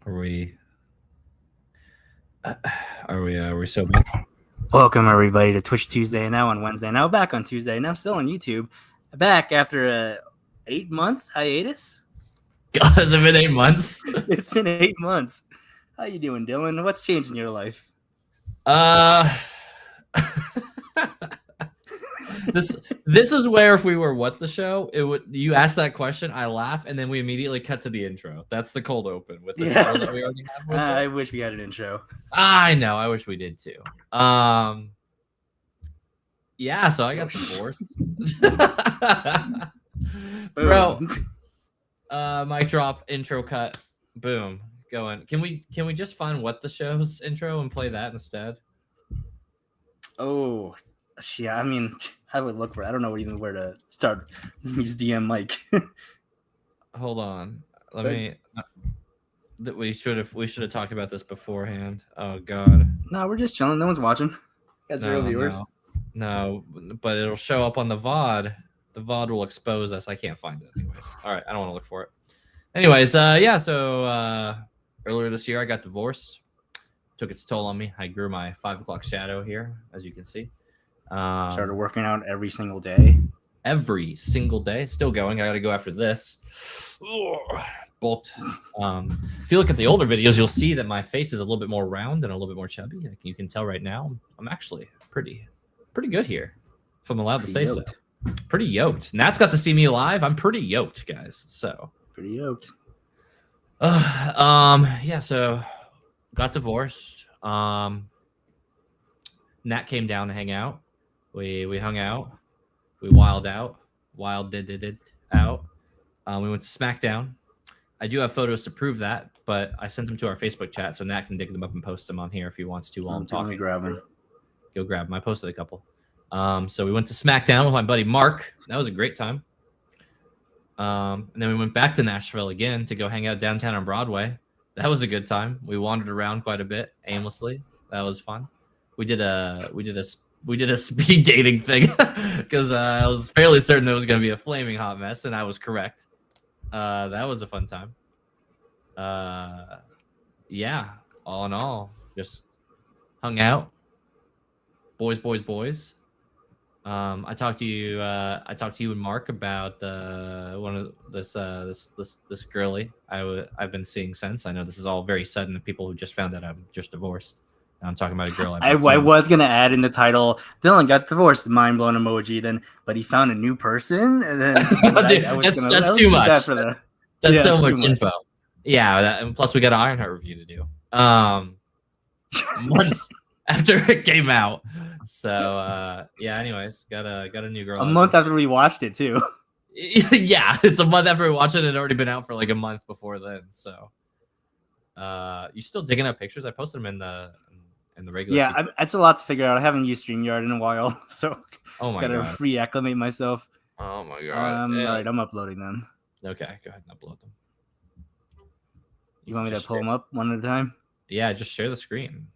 Are we? Are we so bad? Welcome everybody to Twitch Tuesday, now on Wednesday, now back on Tuesday, now still on YouTube. Back after a 8-month hiatus. God, has it been 8 months? It's been 8 months. How you doing, Dylan? What's changed in your life? This is where if we were what the show, it would you ask that question, I laugh, and then we immediately cut to the intro. That's the cold open with the title that we already have. With I wish we had an intro. I know. I wish we did too. Yeah. So I got divorced, bro. Mic drop, intro cut, boom, going. Can we just find what the show's intro and play that instead? Oh, yeah. I mean, I would look for it. I don't know even where to start. Use DM Mike. Hold on. Let me. We should have talked about this beforehand. Oh God. No, we're just chilling. No one's watching. Got zero viewers. No, but it'll show up on the VOD. The VOD will expose us. I can't find it anyways. All right, I don't want to look for it. Anyways, yeah. So earlier this year, I got divorced. Took its toll on me. I grew my 5 o'clock shadow here, as you can see. Started working out every single day. Every single day. Still going. I got to go after this. Bulked. If you look at the older videos, you'll see that my face is a little bit more round and a little bit more chubby. Like you can tell right now, I'm actually pretty good here, if I'm allowed to say so. Pretty yoked. Nat's got to see me live. I'm pretty yoked, guys. So pretty yoked. Yeah. So got divorced. Nat came down to hang out. We hung out. We wild out. Did out. We went to SmackDown. I do have photos to prove that, but I sent them to our Facebook chat, so Nat can dig them up and post them on here if he wants to while I'm talking. Grab them. Go grab them. I posted a couple. So we went to SmackDown with my buddy Mark. That was a great time. And then we went back to Nashville again to go hang out downtown on Broadway. That was a good time. We wandered around quite a bit aimlessly. That was fun. We did a speed dating thing because I was fairly certain there was going to be a flaming hot mess, and I was correct. That was a fun time. Yeah, all in all, just hung out. Boys. I talked to you and Mark about one of this girly I've been seeing since. I know this is all very sudden to people who just found out I'm just divorced. I'm talking about a girl. I was gonna add in the title. Dylan got divorced, mind blown emoji. But he found a new person, and then that's too much. That's so much info. Yeah, and plus we got an Ironheart review to do. Months after it came out. So yeah. Anyways, got a new girl. A month after we watched it too. Yeah, it's a month after we watched it. It had already been out for like a month before then. So, you still digging up pictures? I posted them in the regular. Yeah, it's a lot to figure out. I haven't used StreamYard in a while, so gotta reacclimate myself. Oh my God! All right, I'm uploading them. Okay, go ahead and upload them. You want me to pull them up one at a time? Yeah, just share the screen.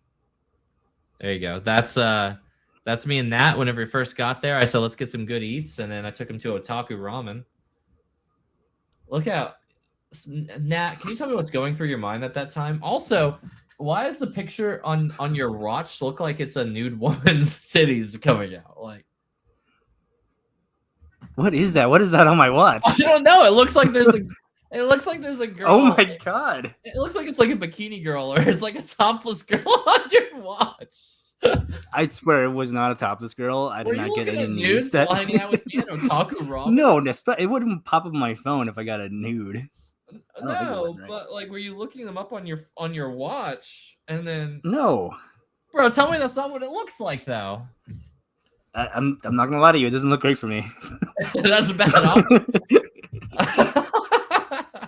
There you go. That's me and Nat. Whenever we first got there, I said let's get some good eats, and then I took him to Otaku Ramen. Look out, Nat. Can you tell me what's going through your mind at that time? Also, why does the picture on your watch look like it's a nude woman's titties coming out? Like, what is that? What is that on my watch? I don't know. It looks like there's a girl. Oh my God! It looks like it's like a bikini girl, or it's like a topless girl on your watch. I swear it was not a topless girl. I did not get any nudes. Hanging out with me at Otaku Ramen? No, it wouldn't pop up on my phone if I got a nude. No, but like, were you looking them up on your watch and then? No, bro, tell me that's not what it looks like, though. I'm not gonna lie to you. It doesn't look great for me. That's bad.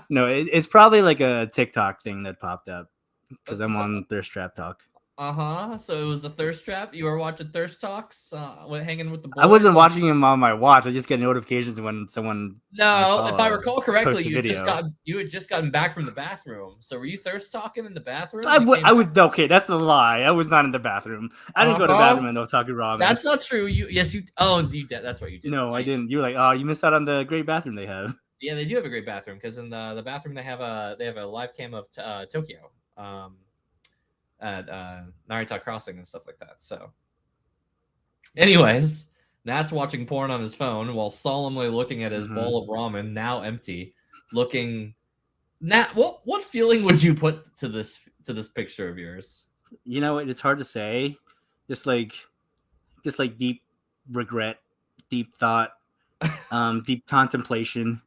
No, it's probably like a TikTok thing that popped up because I'm on Thirst Trap Talk. So it was a Thirst Trap. You were watching Thirst Talks, hanging with the boys. I wasn't watching him on my watch. I just get notifications when someone. No, if I recall correctly, you had just gotten back from the bathroom. So were you thirst talking in the bathroom? I was okay. That's a lie. I was not in the bathroom. I didn't go to the bathroom in Otaku Ramen. That's not true. You did. That's what you did. No, I didn't. You were like, oh, you missed out on the great bathroom they have. Yeah, they do have a great bathroom because in the bathroom they have a live cam of Tokyo at Narita Crossing and stuff like that. So, anyways, Nat's watching porn on his phone while solemnly looking at his bowl of ramen, now empty, looking. Nat, what feeling would you put to this picture of yours? You know, it's hard to say. Just like deep regret, deep thought, deep contemplation.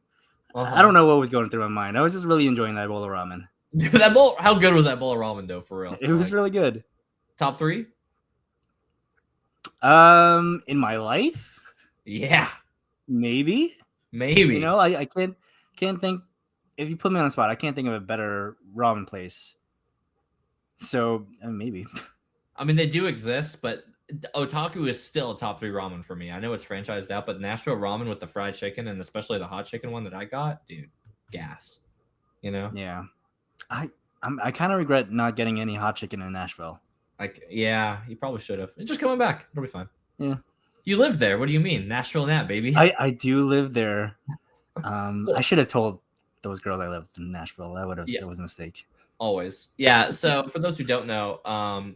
I don't know what was going through my mind. I was just really enjoying that bowl of ramen. Dude, that bowl, how good was that bowl of ramen though? For real, It was really good. Top 3? In my life, yeah, maybe. You know, I can't think. If you put me on the spot, I can't think of a better ramen place. So maybe. I mean, they do exist, but Otaku is still a top 3 ramen for me. I know it's franchised out, but Nashville ramen with the fried chicken and especially the hot chicken one that I got, dude, gas. You know? Yeah. I kind of regret not getting any hot chicken in Nashville. Like, yeah, you probably should have. It's just coming back. It'll be fine. Yeah. You live there. What do you mean? Nashville Nat, baby. I do live there. I should have told those girls I lived in Nashville. That would have it was a mistake. Always. Yeah. So for those who don't know,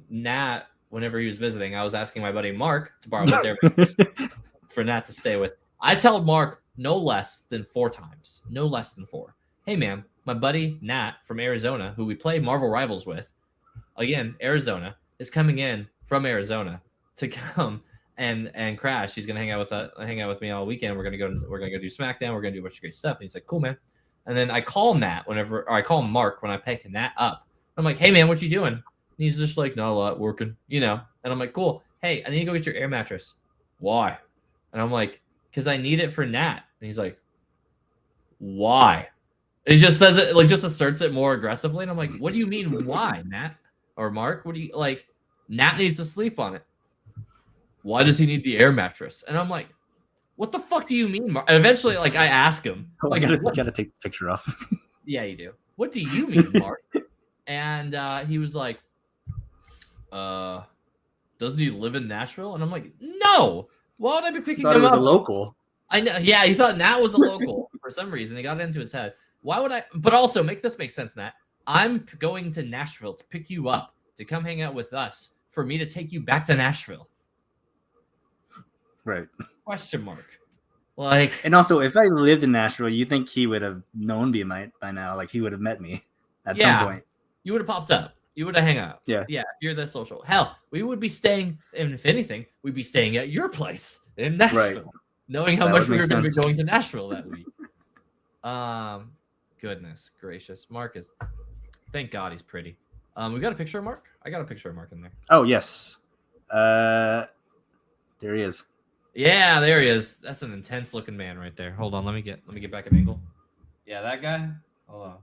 Nat, whenever he was visiting, I was asking my buddy Mark to borrow his Airbnb for Nat to stay with. I told Mark no less than 4 times. No less than 4. Hey man, my buddy Nat from Arizona, who we play Marvel Rivals with, again, Arizona, is coming in from Arizona to come and crash. He's gonna hang out with me all weekend. We're gonna go do SmackDown. We're gonna do a bunch of great stuff. And he's like, cool, man. And then I call Nat or I call Mark when I pick Nat up. I'm like, hey man, what you doing? And he's just like, not a lot, working, you know. And I'm like, cool. Hey, I need to go get your air mattress. Why? And I'm like, because I need it for Nat. And he's like, why? And he just says it, like, just asserts it more aggressively. And I'm like, what do you mean, why, Nat? Or Mark, what do you, like, Nat needs to sleep on it. Why does he need the air mattress? And I'm like, what the fuck do you mean, Mark? And eventually, like, I ask him. Like, I gotta take the picture off. Yeah, you do. What do you mean, Mark? And he was like, doesn't he live in Nashville? And I'm like, no. Why would I be picking him up? He was a local. I know. Yeah, he thought Nat was a local for some reason. He got it into his head. Why would I? But also, make this make sense, Nat. I'm going to Nashville to pick you up, to come hang out with us, for me to take you back to Nashville. Right. Question mark. Like, and also, if I lived in Nashville, you think he would have known me by now? Like, he would have met me at some point. You would have popped up. You would have hung out. Yeah. Yeah. You're this social. Hell, we would be staying, and if anything, we'd be staying at your place in Nashville, right, knowing how much we were going to be going to Nashville that week. Goodness gracious. Mark is, thank God he's pretty. We got a picture of Mark? I got a picture of Mark in there. Oh, yes. There he is. Yeah, there he is. That's an intense looking man right there. Hold on, let me get back an angle. Yeah, that guy. Hold on.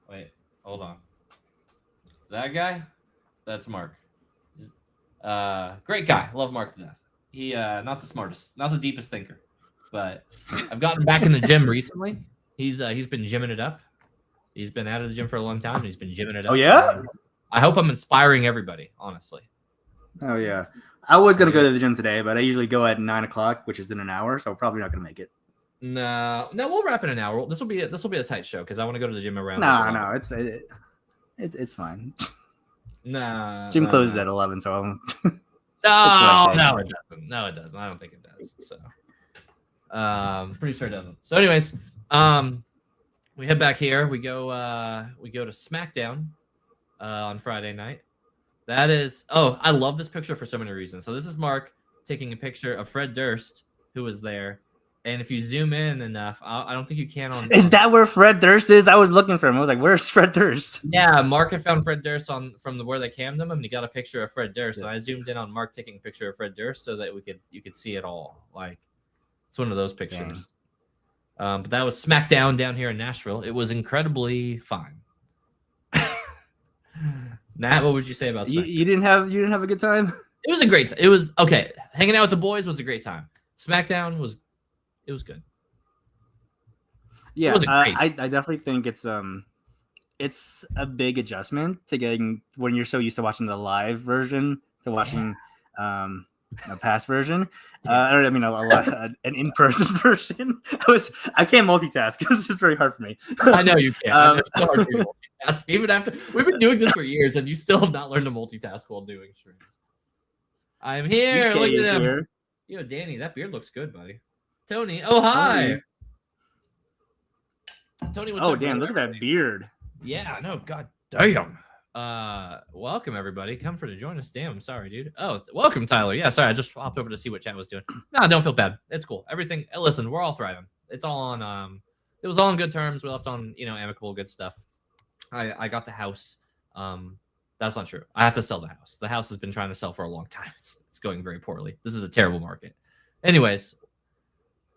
Wait, hold on. That guy? That's Mark. Great guy. Love Mark to death. He not the smartest, not the deepest thinker, but I've gotten back in the gym recently. He's been gymming it up. He's been out of the gym for a long time, and he's been gymming it up. Oh yeah? I hope I'm inspiring everybody, honestly. Oh yeah. I was gonna go to the gym today, but I usually go at 9:00, which is in an hour, so I'm probably not gonna make it. No, we'll wrap in an hour. This will be a tight show because I want to go to the gym around. No, it's fine. Nah, gym closes at 11, so I'm. No, it doesn't. No, it doesn't. I don't think it does. So, pretty sure it doesn't. So, anyways, we head back here. We go to SmackDown on Friday night. That is, I love this picture for so many reasons. So this is Mark taking a picture of Fred Durst, who was there. And if you zoom in enough, I don't think you can on. Is that where Fred Durst is? I was looking for him. I was like, "Where's Fred Durst?" Yeah, Mark had found Fred Durst from where they cammed him, and he got a picture of Fred Durst. And I zoomed in on Mark taking a picture of Fred Durst so that you could see it all. Like, it's one of those pictures. But that was SmackDown down here in Nashville. It was incredibly fine. Nat, what would you say about SmackDown? You didn't have a good time? It was a great time. It was okay. Hanging out with the boys was a great time. SmackDown was good. Yeah, I definitely think it's a big adjustment to getting when you're so used to watching the live version to watching a past version. I mean, an in-person version. I can't multitask. It's just very hard for me. I know you can't. I know it's so hard for you to multitask. Even after we've been doing this for years, and you still have not learned to multitask while doing streams. I'm here. DK Look at is him. here. Yo, Danny, that beard looks good, buddy. Tony, oh hi. Tony, what's up? Damn, look at that beard. Yeah, no, god damn. Welcome everybody. Come for to join us. Damn, I'm sorry, dude. Oh, welcome, Tyler. Yeah, sorry, I just hopped over to see what chat was doing. No, don't feel bad. It's cool. Everything. Listen, we're all thriving. It's all on. It was all on good terms. We left on amicable, good stuff. I got the house. That's not true. I have to sell the house. The house has been trying to sell for a long time. It's going very poorly. This is a terrible market. Anyways,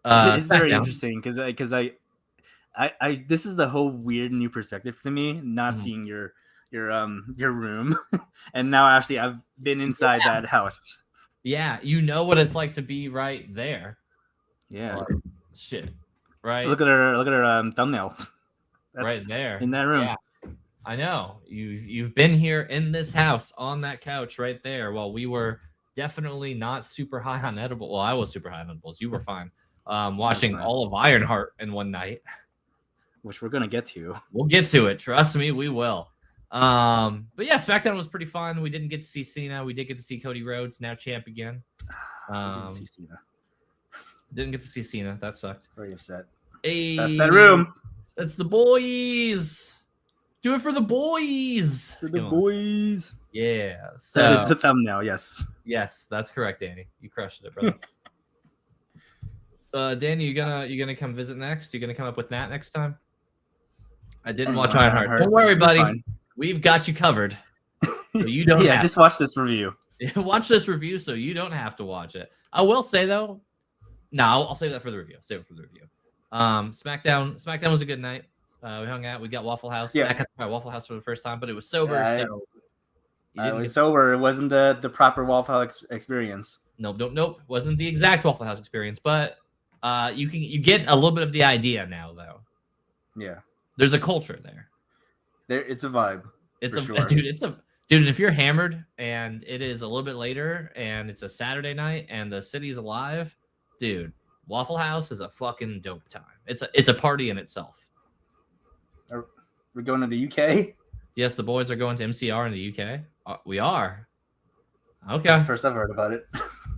it's very interesting because I this is the whole weird new perspective to me, not seeing your room, and now actually I've been inside that house. Yeah, you know what it's like to be right there. Yeah, shit. Right. Look at her thumbnail. That's right there in that room. Yeah, I know. You've been here in this house on that couch right there while we were definitely not super high on edible. Well, I was super high on edibles. You were fine. Watching all of Ironheart in one night, which we're gonna get to. We'll get to it. Trust me, we will. But yeah, SmackDown was pretty fun. We didn't get to see Cena. We did get to see Cody Rhodes, now champ again. Didn't see Cena. Didn't get to see Cena. That sucked. Very upset. Hey, that's that room. That's the boys. Do it for the boys. For the boys. Yeah. So that is the thumbnail. Yes. Yes, that's correct, Danny. You crushed it, brother. Danny, you gonna come visit next? You gonna come up with Nat next time? I didn't watch Ironheart. Don't worry, buddy. We've got you covered. So you don't. Yeah, just watch this review. Watch this review, so you don't have to watch it. I will say though. No, I'll save that for the review. Save it for the review. SmackDown was a good night. We hung out. We got Waffle House. Yeah, I got to try Waffle House for the first time, but it was sober. It was sober. It wasn't the proper Waffle House experience. Nope. Wasn't the exact Waffle House experience, but you get a little bit of the idea now, though. Yeah, there's a culture there. It's a vibe. It's dude. And if you're hammered and it is a little bit later and it's a Saturday night and the city's alive, dude, Waffle House is a fucking dope time. It's a party in itself. We're going to the UK? Yes, the boys are going to MCR in the UK. We are. Okay. First I've heard about it.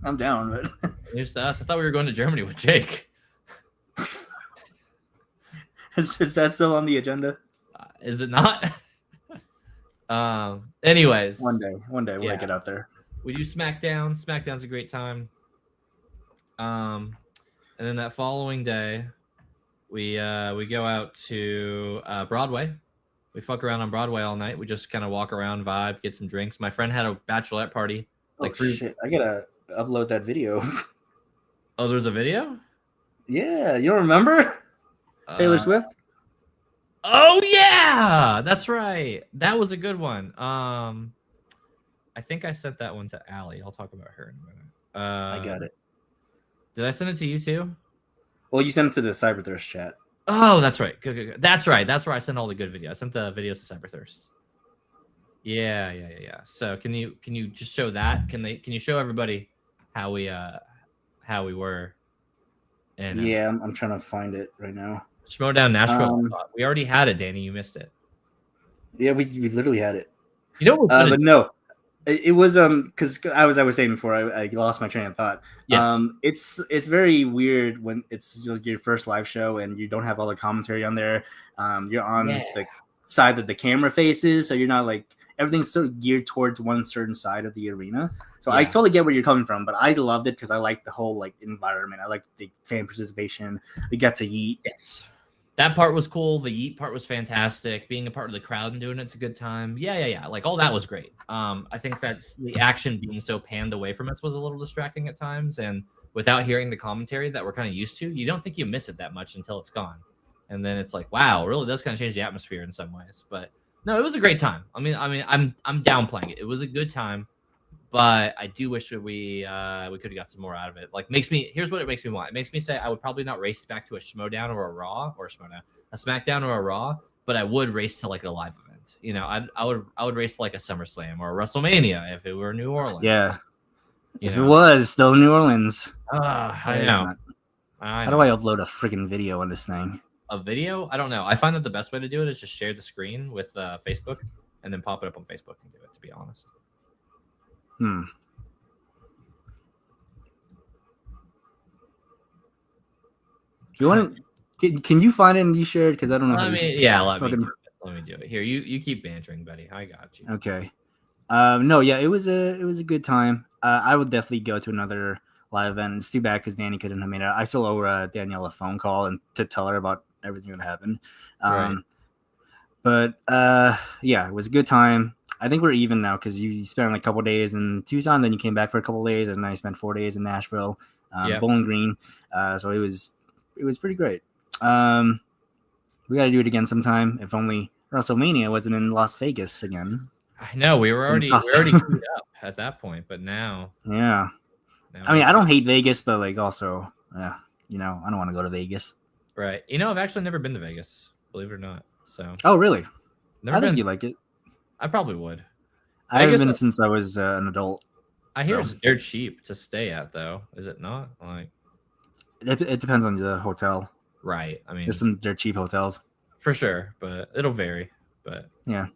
I'm down, but news to us. I thought we were going to Germany with Jake. Is that still on the agenda? Is it not? Anyways, one day we'll get out there. We do SmackDown. SmackDown's a great time. And then that following day, we go out to Broadway. We fuck around on Broadway all night. We just kind of walk around, vibe, get some drinks. My friend had a bachelorette party. Shit! I gotta upload that video. Oh, there's a video? Yeah, you don't remember Taylor Swift? Oh yeah, that's right. That was a good one. I think I sent that one to Allie. I'll talk about her in a minute. I got it. Did I send it to you too? Well, you sent it to the Cyberthirst chat. Oh, that's right. Good. That's right. That's where I sent all the good videos. I sent the videos to Cyberthirst. Yeah. So can you just show that? Can you show everybody how we were? And yeah, I'm trying to find it right now. Schmodown Nashville. We already had it, Danny. You missed it. Yeah, we literally had it. You know what? But no, it was because I was saying before I lost my train of thought. Yes. It's very weird when it's your first live show and you don't have all the commentary on there. You're on the side that the camera faces, so you're not like everything's so geared towards one certain side of the arena. So I totally get where you're coming from, but I loved it because I like the whole like environment. I like the fan participation. We got to eat. Yes. That part was cool. The eat part was fantastic. Being a part of the crowd and doing it's a good time. Yeah. Like all that was great. I think that's the action being so panned away from us was a little distracting at times. And without hearing the commentary that we're kind of used to, you don't think you miss it that much until it's gone. And then it's like, wow, it really does kind of change the atmosphere in some ways. But no, it was a great time. I mean, I'm downplaying it. It was a good time, but I do wish that we could have got some more out of it. Like here's what it makes me want. It makes me say I would probably not race back to a Schmodown or a SmackDown or a Raw, but I would race to like a live event. You know, I would race to like a SummerSlam or a WrestleMania if it were New Orleans. Yeah. If it was still in New Orleans, I know. How do I upload a freaking video on this thing? A video? I don't know. I find that the best way to do it is just share the screen with Facebook and then pop it up on Facebook and do it, to be honest. You want to? Can you find it and you share it? Because I don't know. Let me do it. Here, you keep bantering, buddy. I got you. Okay. No, yeah, it was a good time. I would definitely go to another live event. It's too bad because Danny couldn't have made it. I still owe Danielle a phone call and to tell her about everything that happened. Right. But yeah, it was a good time. I think we're even now because you spent like a couple days in Tucson, then you came back for a couple days, and then you spent 4 days in Nashville, Bowling Green. So it was pretty great. We got to do it again sometime. If only WrestleMania wasn't in Las Vegas again. I know we were already queued up at that point, but now. Yeah. I mean, I don't hate Vegas, but like also, I don't want to go to Vegas. Right. I've actually never been to Vegas, believe it or not. So. Oh, really? I think you like it. I probably would. I haven't been since I was an adult. I hear it's dirt cheap to stay at, though. Is it not? Like, it depends on the hotel. Right. I mean, there's some dirt cheap hotels for sure, but it'll vary. But yeah.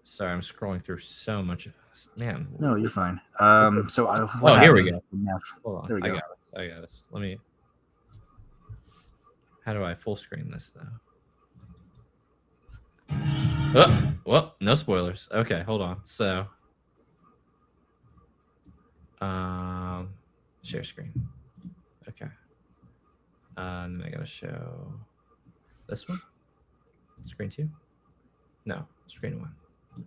Sorry, I'm scrolling through so much. Man. No, you're fine. So here we go. Hold on. There we go. I got this. Let me. How do I full screen this though? Oh, well, no spoilers. Okay, hold on. So, share screen. Okay. And then I gotta show this one. Screen 2. No, screen 1.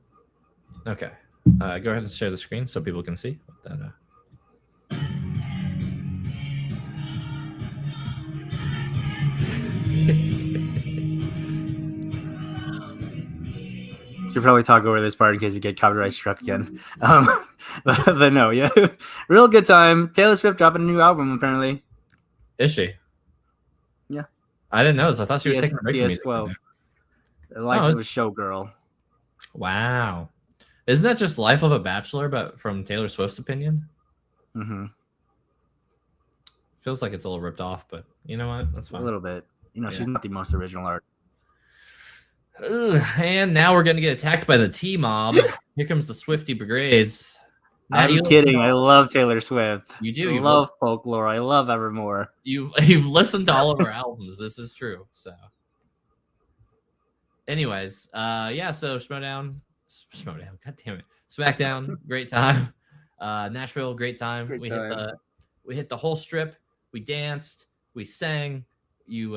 Okay. Go ahead and share the screen so people can see what that. Should probably talk over this part in case we get copyright struck again. But no, yeah, real good time. Taylor Swift dropping a new album apparently. Is she? Yeah. I didn't know this. I thought she was taking a break from music. PS12. The Life of a Showgirl. Wow. Isn't that just Life of a Bachelor, but from Taylor Swift's opinion? Mm-hmm. Feels like it's a little ripped off, but you know what? That's fine. A little bit. She's not the most original art. And now we're going to get attacked by the T-mob. Here comes the Swifty Brigades. I'm kidding. I love Taylor Swift. You do. I love Folklore. I love Evermore. You've listened to all of her albums. This is true. So, anyways, yeah. So Schmodown. God damn it. SmackDown. Great time. Nashville. Great time. We hit the whole strip. We danced. We sang. You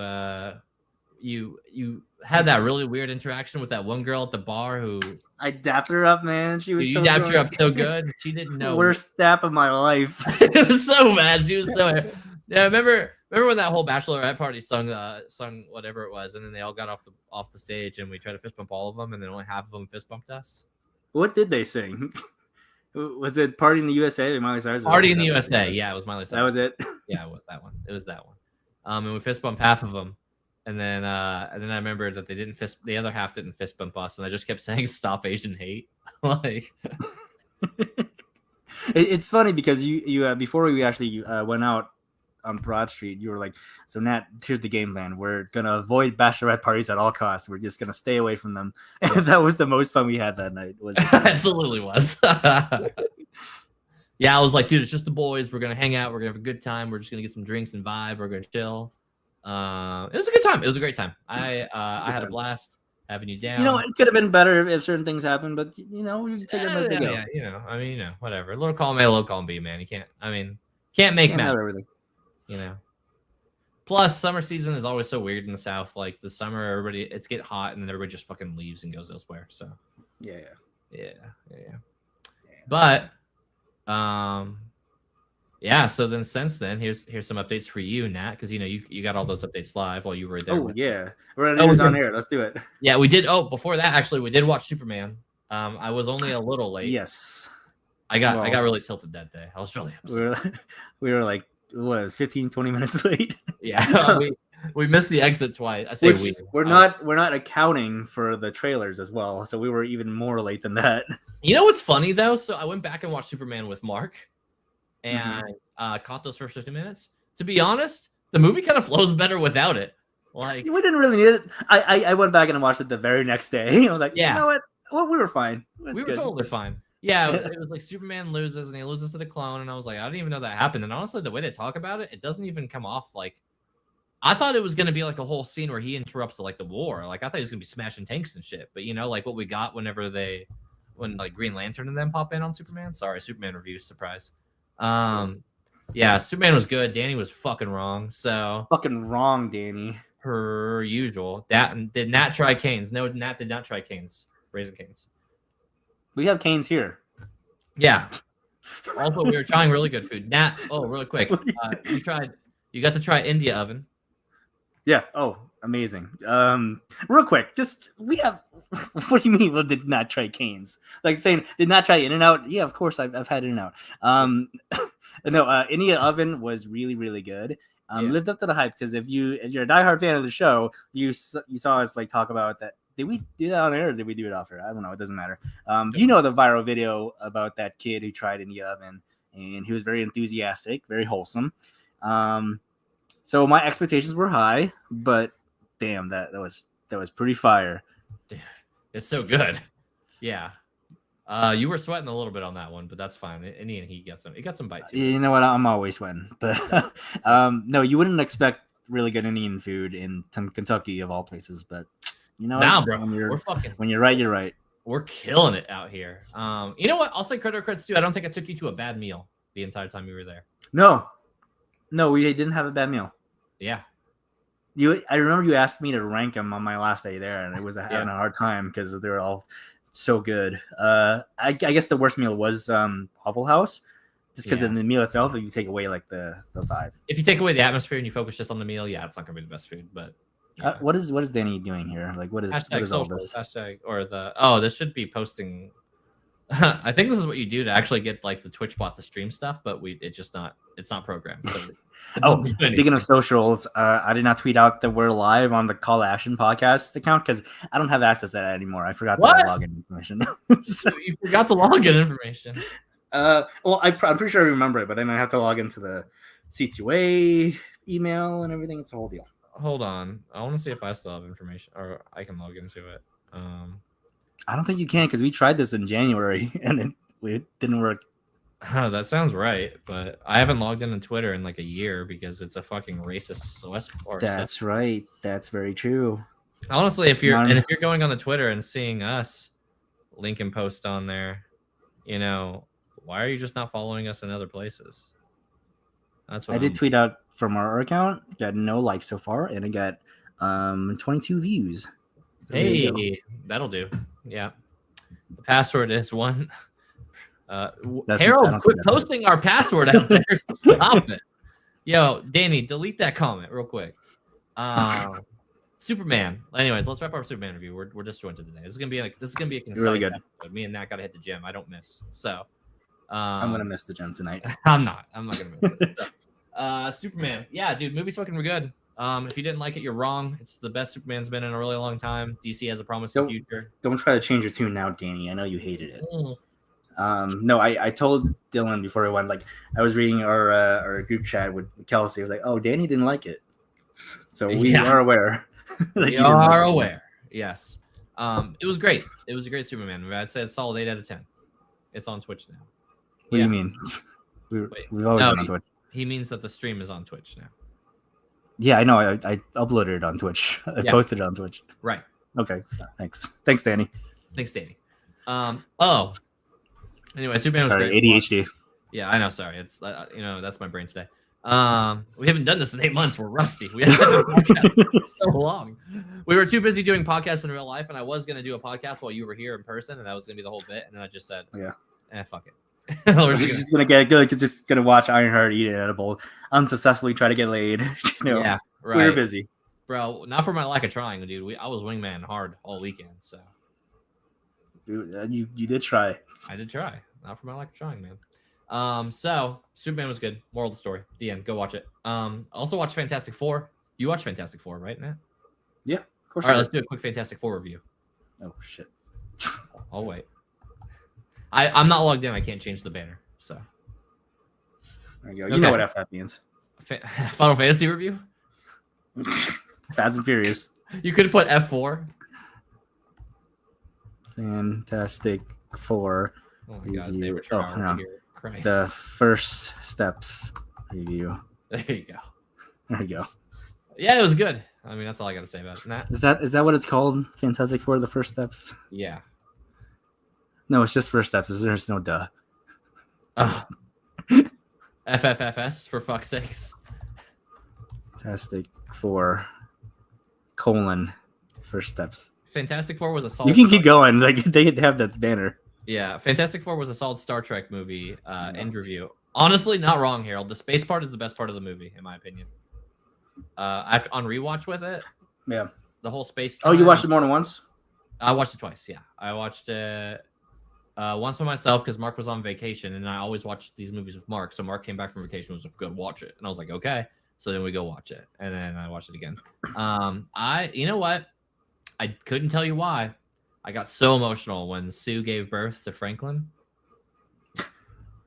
had that really weird interaction with that one girl at the bar who I dapped her up, man. She was you dapped her up so good. She didn't know. Worst dap of my life. It was so bad. She was so yeah. Remember when that whole bachelorette party sung whatever it was, and then they all got off the stage, and we tried to fist bump all of them, and then only half of them fist bumped us. What did they sing? Was it "Party in the USA"? Miley Cyrus. Party in the USA. Yeah, it was Miley Cyrus. That was it. Yeah, it was that one. And we fist bumped half of them. And then I remember that the other half didn't fist bump us, and I just kept saying "Stop Asian Hate." Like, it's funny because you before we actually went out on Broad Street, you were like, "So Nat, here's the game plan. We're gonna avoid bachelorette parties at all costs. We're just gonna stay away from them." And that was the most fun we had that night. Absolutely was. Yeah, I was like, dude, it's just the boys. We're gonna hang out. We're gonna have a good time. We're just gonna get some drinks and vibe. We're gonna chill. It was a good time. It was a great time. I had a blast having you down. It could have been better if certain things happened, but we take them as they go. Yeah, whatever. A little column A, a little column B, man. You can't make matter. Everything. Plus, summer season is always so weird in the South. Like the summer, it's get hot, and then everybody just fucking leaves and goes elsewhere. So yeah. But yeah. So then, since then, here's some updates for you, Nat, because you got all those updates live while you were there. Oh yeah, we're on air. Let's do it. Yeah, we did. Oh, before that, actually, we did watch Superman. I was only a little late. Yes, I got really tilted that day. I was really upset. We were like, what, 15, 20 minutes late? Yeah, We missed the exit twice. I say we're not accounting for the trailers as well, so we were even more late than that. You know what's funny though? So I went back and watched Superman with Mark, and caught those first 50 minutes. To be honest, the movie kind of flows better without it. Like we didn't really need it. I went back and watched it the very next day. I was like, you know what? Well, we were fine. We were totally fine. Yeah, it was like Superman loses and he loses to the clone, and I was like, I didn't even know that happened. And honestly, the way they talk about it, it doesn't even come off like. I thought it was gonna be like a whole scene where he interrupts like the war. Like I thought he was gonna be smashing tanks and shit. But like what we got when like Green Lantern and them pop in on Superman. Sorry, Superman review surprise. Yeah, Superman was good. Danny was fucking wrong. So fucking wrong, Danny. Per usual. That did not try Canes. No, Nat did not try Canes. Raising Canes. We have Canes here. Yeah. Also, we were trying really good food. Nat, really quick. You got to try India oven. Yeah. Oh, amazing. Real quick, we have. What do you mean? We did not try Canes? Like saying did not try In-N-Out? Yeah, of course I've had In-N-Out. No, India oven was really really good. Lived up to the hype because if you're a diehard fan of the show, you saw us like talk about that. Did we do that on air or did we do it off air? I don't know. It doesn't matter. You know the viral video about that kid who tried India oven and he was very enthusiastic, very wholesome. So my expectations were high, but damn, that was pretty fire. It's so good. Yeah. You were sweating a little bit on that one, but that's fine. Indian heat got some bite too. You know what? I'm always sweating. But no, you wouldn't expect really good Indian food in Kentucky of all places. But you know, bro, when you're right, you're right. We're killing it out here. You know what? I'll say credits too. I don't think I took you to a bad meal the entire time you were there. No, we didn't have a bad meal. Yeah. I remember you asked me to rank them on my last day there, and it was having a hard time because they were all so good. I guess the worst meal was Waffle House, just because in the meal itself, if you take away like the vibe. If you take away the atmosphere and you focus just on the meal, it's not gonna be the best food. But what is Danny doing here? Like what is all this? This should be posting. I think this is what you do to actually get like the Twitch bot to stream stuff, but it's not programmed. So speaking of socials, I did not tweet out that we're live on the Call to Action podcast account because I don't have access to that anymore. I forgot the login information. So you forgot the login information. Well, I'm pretty sure I remember it, but then I have to log into the C2A email and everything. It's a whole deal. Hold on, I want to see if I still have information or I can log into it. I don't think you can because we tried this in January and it didn't work. Oh, that sounds right, but I haven't logged into Twitter in like a year because it's a fucking racist That's right. That's very true. Honestly, if you're going on the Twitter and seeing us link and post on there, why are you just not following us in other places? That's what I did tweet out from our account. Got no likes so far, and it got 22 views. So hey, that'll do. Yeah, the password is one. Harold, quit posting our password out there. Stop it. Yo, Danny, delete that comment real quick. Superman. Anyways, let's wrap up our Superman review. We're disjointed today. This is gonna be a concise really good episode. Me and Nat gotta hit the gym. I don't miss. So I'm gonna miss the gym tonight. I'm not gonna miss it. So, Superman. Yeah, dude, movie's fucking good. If you didn't like it, you're wrong. It's the best Superman's been in a really long time. DC has a promising future. Don't try to change your tune now, Danny. I know you hated it. No, I told Dylan before I went, like I was reading our group chat with Kelsey. I was like, oh, Danny didn't like it. So we are aware. We are aware. Yes. It was great. It was a great Superman. I'd say it's solid 8 out of 10. It's on Twitch now. What do you mean? We've always been on Twitch. He means that the stream is on Twitch now. Yeah, I know. I uploaded it on Twitch. I posted it on Twitch. Right. Okay. Thanks, Danny. Anyway, Superman was great. ADHD. Yeah, I know. Sorry, it's that's my brain today. We haven't done this in 8 months. We're rusty. We haven't done a podcast so long. We were too busy doing podcasts in real life, and I was gonna do a podcast while you were here in person, and that was gonna be the whole bit. And then I just said, fuck it. We're just gonna get good. Just gonna watch Ironheart eat an edible, unsuccessfully try to get laid. Yeah, right. We were busy, bro. Not for my lack of trying, dude. I was wingman hard all weekend, so. You did try. I did try. Not for my lack of trying, man. So Superman was good. Moral of the story. The end. Go watch it. Also watch Fantastic Four. You watched Fantastic Four, right, Nat? Yeah, of course. All right, let's do a quick Fantastic Four review. Oh shit. I'll wait. I'm not logged in. I can't change the banner. So There you go. You know what that means. Final Fantasy review. Fast and Furious. You could have put F4. Fantastic Four. Oh my god, review. Christ. The First Steps review. There you go. There you go. Yeah, it was good. I mean, that's all I got to say about it. Nat? Is that what it's called? Fantastic Four: The First Steps? Yeah. No, it's just First Steps. There's no duh. FFFS for fuck's sakes. Fantastic Four: First Steps. Fantastic Four was a solid. You can keep going. Like they have that banner. Yeah, Fantastic Four was a solid Star Trek movie. End review. Honestly, not wrong, Harold. The space part is the best part of the movie, in my opinion. After on rewatch with it. Yeah. The whole space. Oh, you watched it more than once? I watched it twice. Yeah, I watched it once by myself because Mark was on vacation, and I always watch these movies with Mark. So Mark came back from vacation, was like, "Go watch it," and I was like, "Okay." So then we go watch it, and then I watched it again. You know what? I couldn't tell you why. I got so emotional when Sue gave birth to Franklin.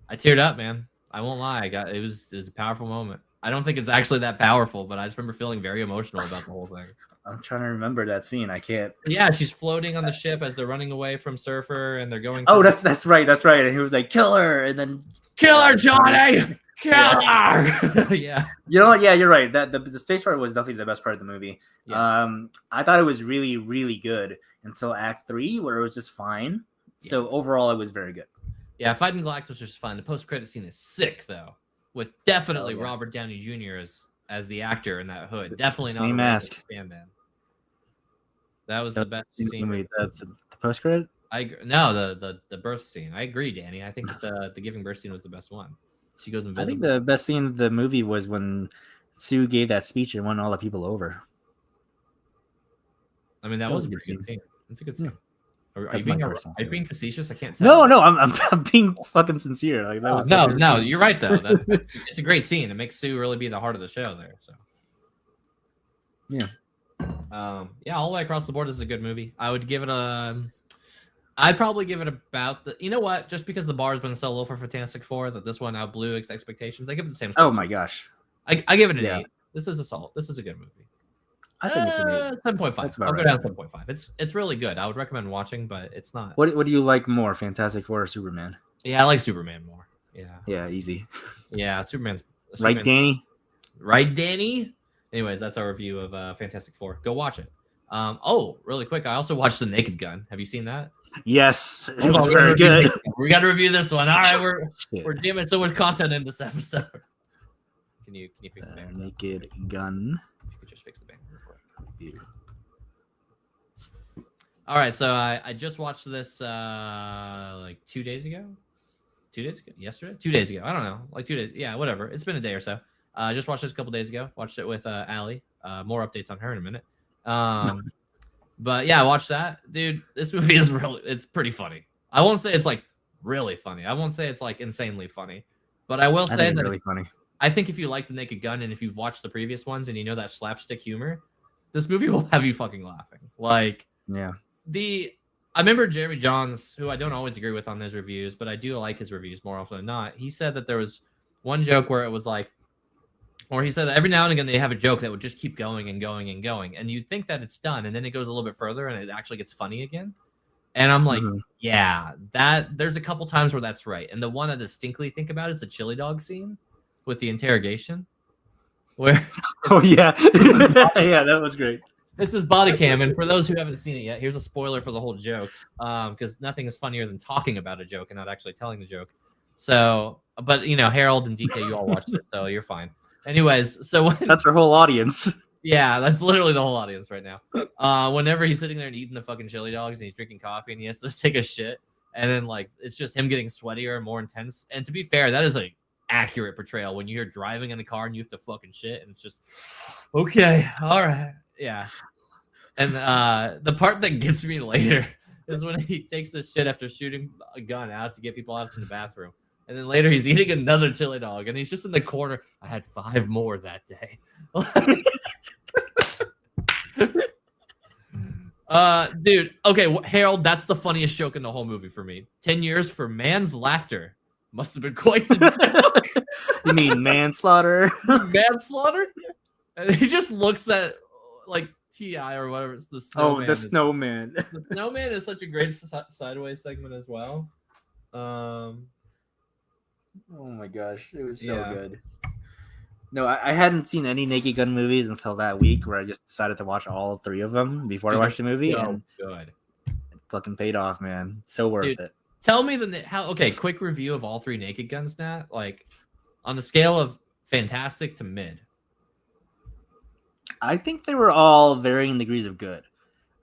I teared up, man. I won't lie. It was a powerful moment. I don't think it's actually that powerful, but I just remember feeling very emotional about the whole thing. I'm trying to remember that scene. I can't. Yeah, she's floating on the ship as they're running away from Surfer, and they're going. Oh, that's right. That's right. And he was like, "Kill her," and then kill her, Johnny. Kill her. Yeah. You know what? Yeah, you're right. That the space part was definitely the best part of the movie. Yeah. I thought it was really, really good until Act 3, where it was just fine. Yeah. So overall, it was very good. Yeah, fighting Galactus was just fun. The post-credit scene is sick, though, with definitely Robert Downey Jr. as the actor in that hood. Definitely not same mask. Man. That was the best scene. The post-credit? No, the birth scene. I agree, Danny. I think that the giving birth scene was the best one. She goes invisible. I think the best scene of the movie was when Sue gave that speech and won all the people over. I mean, that was a good scene. It's a good scene. Yeah. Are you being facetious? I can't tell. No, I'm being fucking sincere. Like that was no, you're right though. It's a great scene. It makes Sue really be the heart of the show there. So yeah, all the way across the board, this is a good movie. I would give it I'd probably give it about the. You know what? Just because the bar has been so low for Fantastic Four that this one outblew expectations, I give it the same. Oh my gosh, I give it an 8. This is a solid. This is a good movie. I think it's an 8. 7.5. I'll go down 7.5. It's really good. I would recommend watching, but it's not. What do you like more, Fantastic Four or Superman? Yeah, I like Superman more. Yeah, easy. Yeah, Superman's right, Danny. Right, Danny. Anyways, that's our review of Fantastic Four. Go watch it. Really quick, I also watched The Naked Gun. Have you seen that? Yes, it was very good. We got to review this one. All right, we're jamming so much content in this episode. Can you fix the banner? Naked Gun. If you could just fix the banner real quick. All right, so I just watched this like 2 days ago. 2 days ago? Yesterday? 2 days ago. I don't know. Like 2 days. Yeah, whatever. It's been a day or so. I just watched this a couple days ago. Watched it with Allie. More updates on her in a minute. But yeah, I watched that. Dude, this movie is it's pretty funny. I won't say it's like really funny. I won't say it's like insanely funny. But I will say that it's really funny. I think if you like The Naked Gun and if you've watched the previous ones and you know that slapstick humor, this movie will have you fucking laughing. Like, yeah. I remember Jeremy Johns, who I don't always agree with on his reviews, but I do like his reviews more often than not. He said that there was one joke where it was like, or he said that every now and again they have a joke that would just keep going and going and going, and you'd think that it's done, and then it goes a little bit further and it actually gets funny again. And I'm like, yeah, there's a couple times where that's right. And the one I distinctly think about is the chili dog scene with the interrogation, where yeah, that was great. This is body cam, and for those who haven't seen it yet, here's a spoiler for the whole joke, because nothing is funnier than talking about a joke and not actually telling the joke. So, but Harold and DK, you all watched it, so you're fine. Anyways, so that's our whole audience. Yeah, that's literally the whole audience right now. Whenever he's sitting there and eating the fucking chili dogs and he's drinking coffee and he has to take a shit, and then like it's just him getting sweatier and more intense. And to be fair, that is a accurate portrayal when you're driving in the car and you have to fucking shit, and it's just okay, all right, yeah. And the part that gets me later is when he takes the shit after shooting a gun out to get people out in the bathroom. And then later he's eating another chili dog and he's just in the corner. I had 5 more that day. Dude. Okay, Harold. That's the funniest joke in the whole movie for me. 10 years for man's laughter. Must have been quite the joke. You mean manslaughter? Manslaughter. And he just looks at like T.I. or whatever. It's the Oh, snowman. the snowman. The snowman is such a great sideways segment as well. Oh my gosh, it was so Yeah. good. No, I hadn't seen any Naked Gun movies until that week, where I just decided to watch all 3 of them before I watched the movie, and good. it fucking paid off, man. So worth it. Tell me quick review of all 3 Naked Guns, Nat. Like on the scale of fantastic to mid. I think they were all varying degrees of good.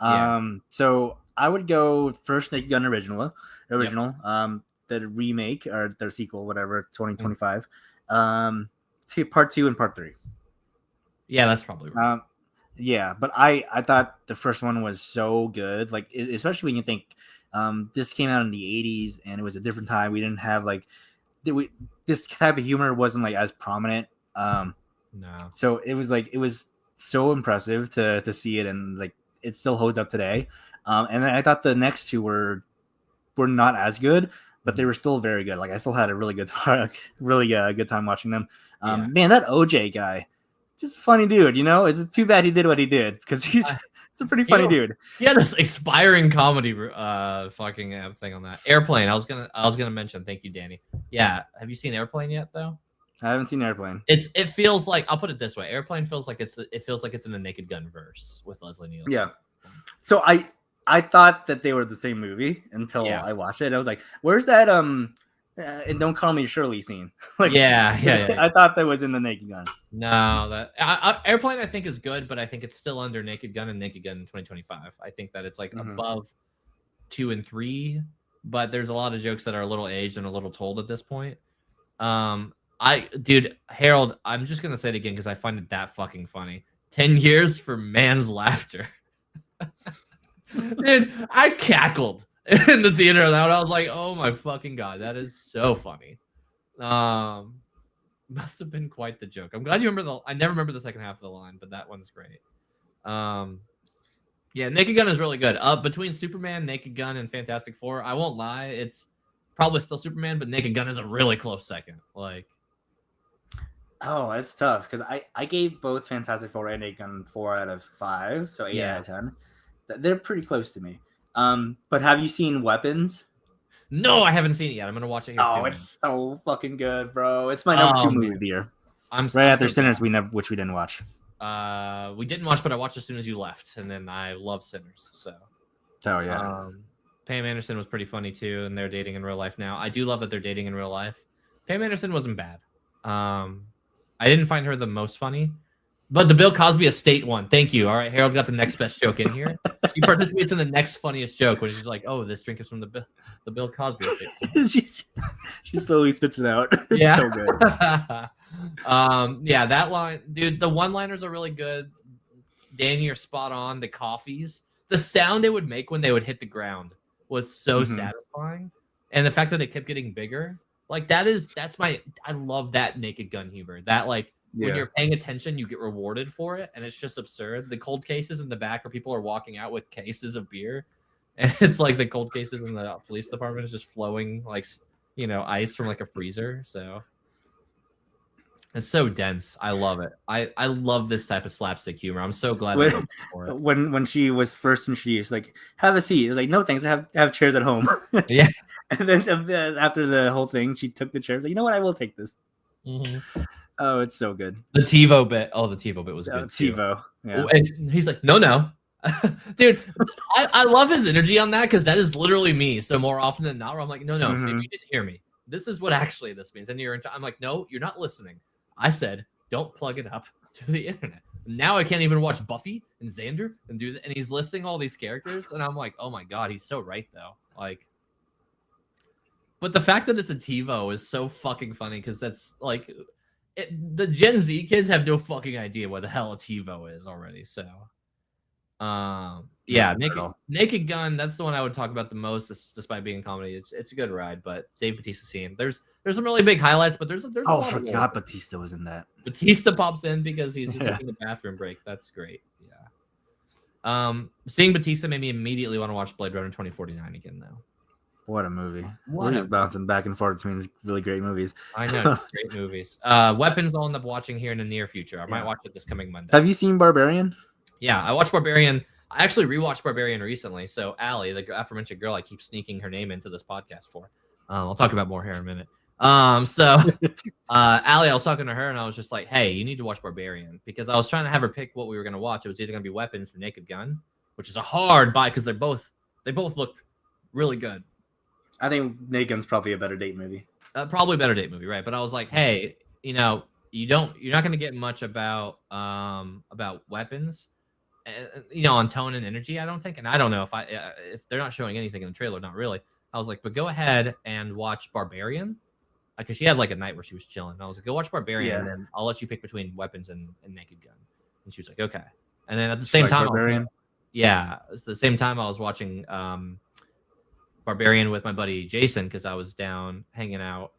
Yeah. So I would go first Naked Gun original. The remake or the sequel, whatever, 2025. To part 2 and part 3. Yeah, that's probably right. Yeah, but I thought the first one was so good, like especially when you think this came out in the 80s and it was a different time. We didn't have like this type of humor wasn't like as prominent. No. So it was so impressive to see it, and like it still holds up today. And I thought the next 2 were not as good, but they were still very good. Like I still had a really good good time watching them. Man, that OJ guy, just a funny dude. You know, it's too bad he did what he did because he's a pretty funny dude. He had this expiring comedy fucking thing on that. Airplane. I was gonna mention. Thank you, Danny. Yeah, have you seen Airplane yet though? I haven't seen Airplane. It feels like, I'll put it this way. Airplane feels like it's in the Naked Gun verse with Leslie Nielsen. Yeah. So I thought that they were the same movie until I watched it. I was like, "Where's that and Don't Call Me Shirley scene?" Like, yeah. I thought that was in the Naked Gun. No, that Airplane I think is good, but I think it's still under Naked Gun and Naked Gun in 2025. I think that it's like above 2 and 3, but there's a lot of jokes that are a little aged and a little told at this point. Dude, Harold, I'm just gonna say it again because I find it that fucking funny. 10 years for man's laughter. Dude, I cackled in the theater that I was like, oh my fucking god, that is so funny. Must have been quite the joke. I'm glad you remember I never remember the second half of the line, but that one's great. Yeah, Naked Gun is really good. Between Superman, Naked Gun, and Fantastic Four, I won't lie, it's probably still Superman, but Naked Gun is a really close second. Like, oh, it's tough because I gave both Fantastic Four and Naked Gun 4 out of 5, so 8 out of 10. They're pretty close to me. But have you seen Weapons? No, I haven't seen it yet. I'm gonna watch it here soon. Oh, it's so fucking good, bro. It's my number 2 movie of the year. I'm after Sinners, which we didn't watch. We didn't watch, but I watched as soon as you left, and then I love Sinners. So, oh yeah. Pam Anderson was pretty funny too, and they're dating in real life now. I do love that they're dating in real life. Pam Anderson wasn't bad. I didn't find her the most funny, but the Bill Cosby estate one. Thank you. All right, Harold got the next best joke in here. She participates in the next funniest joke when she's like, "Oh, this drink is from the Bill Cosby estate." she slowly spits it out. Yeah. So good. Yeah, that line, dude. The one-liners are really good. Danny, you're spot on. The coffees, the sound they would make when they would hit the ground was so satisfying, and the fact that they kept getting bigger, like I love that Naked Gun humor. That like. Yeah. When you're paying attention, you get rewarded for it, and it's just absurd. The cold cases in the back where people are walking out with cases of beer, and it's like the cold cases in the police department is just flowing like, you know, ice from like a freezer. So it's so dense. I love it. I love this type of slapstick humor. I'm so glad for it. When she was first introduced, like, have a seat. It was like, no thanks, I have chairs at home. Yeah. And then after the whole thing, she took the chairs. Like, you know what? I will take this. Mm-hmm. Oh, it's so good. The TiVo bit. Oh, the TiVo bit was good. TiVo. Yeah. And he's like, no. Dude, I love his energy on that because that is literally me. So more often than not, where I'm like, no, maybe you didn't hear me. This is what actually this means. And I'm like, no, you're not listening. I said, don't plug it up to the internet. Now I can't even watch Buffy and Xander and and he's listing all these characters. And I'm like, oh my God, he's so right though. Like, but the fact that it's a TiVo is so fucking funny because that's like, the Gen Z kids have no fucking idea what the hell a TiVo is already. So, yeah, Naked Gun. That's the one I would talk about the most, despite being a comedy. It's a good ride, but Dave Bautista scene. There's some really big highlights, but there's oh, I forgot Bautista was in that. Bautista pops in because he's just taking the bathroom break. That's great. Yeah. Seeing Batista made me immediately want to watch Blade Runner 2049 again, though. What a movie! We're just bouncing back and forth between these really great movies. I know, great movies. Weapons I'll end up watching here in the near future. I might watch it this coming Monday. Have you seen Barbarian? Yeah, I watched Barbarian. I actually rewatched Barbarian recently. So Allie, the aforementioned girl, I keep sneaking her name into this podcast for. I'll talk about more here in a minute. Allie, I was talking to her and I was just like, hey, you need to watch Barbarian, because I was trying to have her pick what we were going to watch. It was either going to be Weapons or Naked Gun, which is a hard buy because they both look really good. I think Naked Gun's probably a better date movie. Probably a better date movie, right? But I was like, hey, you're not going to get much about Weapons, on tone and energy, I don't think. And I don't know if they're not showing anything in the trailer, not really. I was like, but go ahead and watch Barbarian, because she had like a night where she was chilling. And I was like, go watch Barbarian, and then I'll let you pick between Weapons and Naked Gun. And she was like, okay. And then at the same time, Barbarian? At the same time I was watching Barbarian with my buddy Jason, because I was down hanging out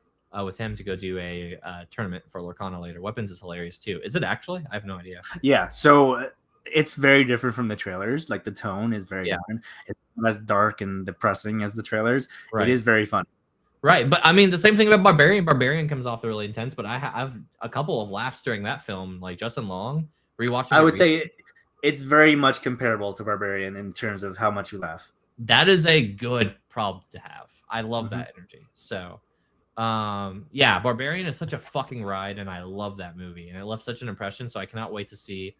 with him to go do a tournament for Lorcana later. Weapons is hilarious too. Is it actually? I have no idea. Yeah, so it's very different from the trailers. Like, the tone is very different. It's not as dark and depressing as the trailers. Right. It is very fun. Right, but I mean, the same thing about Barbarian. Barbarian comes off really intense, but I have a couple of laughs during that film. Like Justin Long rewatching. I would say it's very much comparable to Barbarian in terms of how much you laugh. That is a good problem to have. I love that energy. So, Barbarian is such a fucking ride, and I love that movie, and it left such an impression. So I cannot wait to see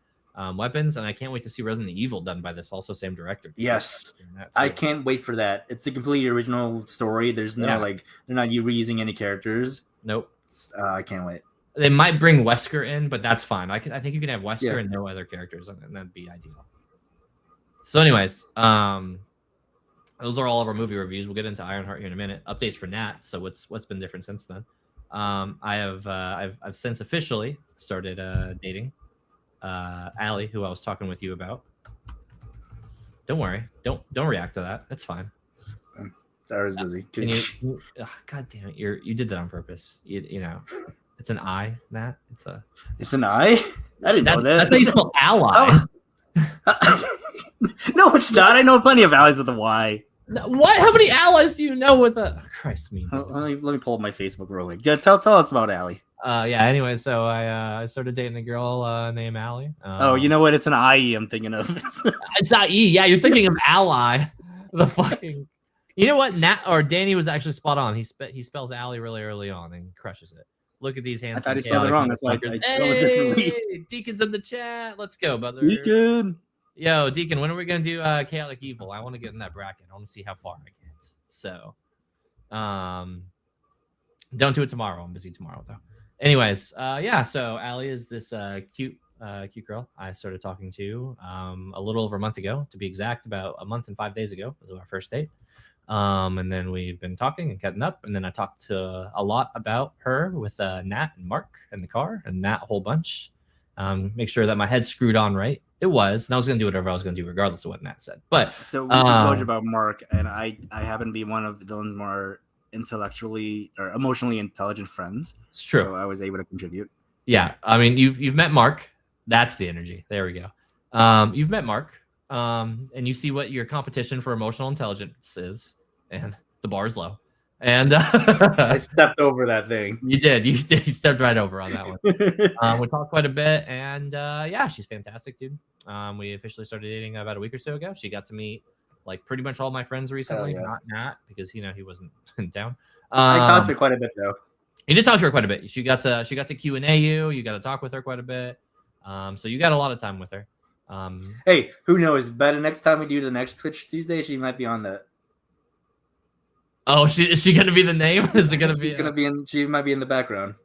Weapons, and I can't wait to see Resident Evil done by this also same director. Yes, I can't wait for that. It's a completely original story. There's no they're not reusing any characters. Nope. I can't wait. They might bring Wesker in, but that's fine. I think you can have Wesker and no other characters, and that'd be ideal. So, anyways, those are all of our movie reviews. We'll get into Ironheart here in a minute. Updates for Nat. So what's been different since then? I've since officially started dating Allie, who I was talking with you about. Don't worry. Don't react to that. That's fine. I was busy. God damn it! You did that on purpose. You know, it's an I, Nat. It's an I. I didn't know that. That's how you spell ally. No, it's not. I know plenty of allies with a Y. What? How many allies do you know with a? Christ me. Let me pull up my Facebook real quick. Yeah, tell us about Allie. Anyway, so I started dating a girl named Allie. You know what? It's an IE I'm thinking of. It's not E. Yeah, you're thinking of ally. The fucking. You know what? Nat or Danny was actually spot on. He spells Allie really early on and crushes it. Look at these hands. I thought he spelled it wrong. That's why I spelled it differently. Deacon's in the chat. Let's go, brother. Deacon. Yo, Deacon, when are we gonna do Chaotic Evil? I want to get in that bracket. I want to see how far I get. So, don't do it tomorrow. I'm busy tomorrow though. Anyways, so Allie is this cute girl I started talking to a little over a month ago, to be exact. About a month and 5 days ago was our first date. And then we've been talking and cutting up, and then I talked to a lot about her with Nat and Mark in the car, and Nat a whole bunch. Make sure that my head's screwed on right. It was, and I was going to do whatever I was going to do regardless of what Nat said. But so we told you about Mark, and I happen to be one of Dylan's more intellectually or emotionally intelligent friends. It's true. So I was able to contribute. Yeah, I mean, you've met Mark. That's the energy. There we go. You've met Mark, and you see what your competition for emotional intelligence is, and the bar is low. And I stepped over that thing. You did. You stepped right over on that one. We talked quite a bit, and she's fantastic, dude. We officially started dating about a week or so ago. She got to meet like pretty much all my friends recently, not Nat, because he wasn't in town. I talked to her quite a bit though. You did talk to her quite a bit. She got to Q&A you. You got to talk with her quite a bit. So you got a lot of time with her. Hey, who knows? But the next time we do the next Twitch Tuesday, she might be on the. Oh, is she gonna be the name? Is it gonna be? She's gonna be in. She might be in the background.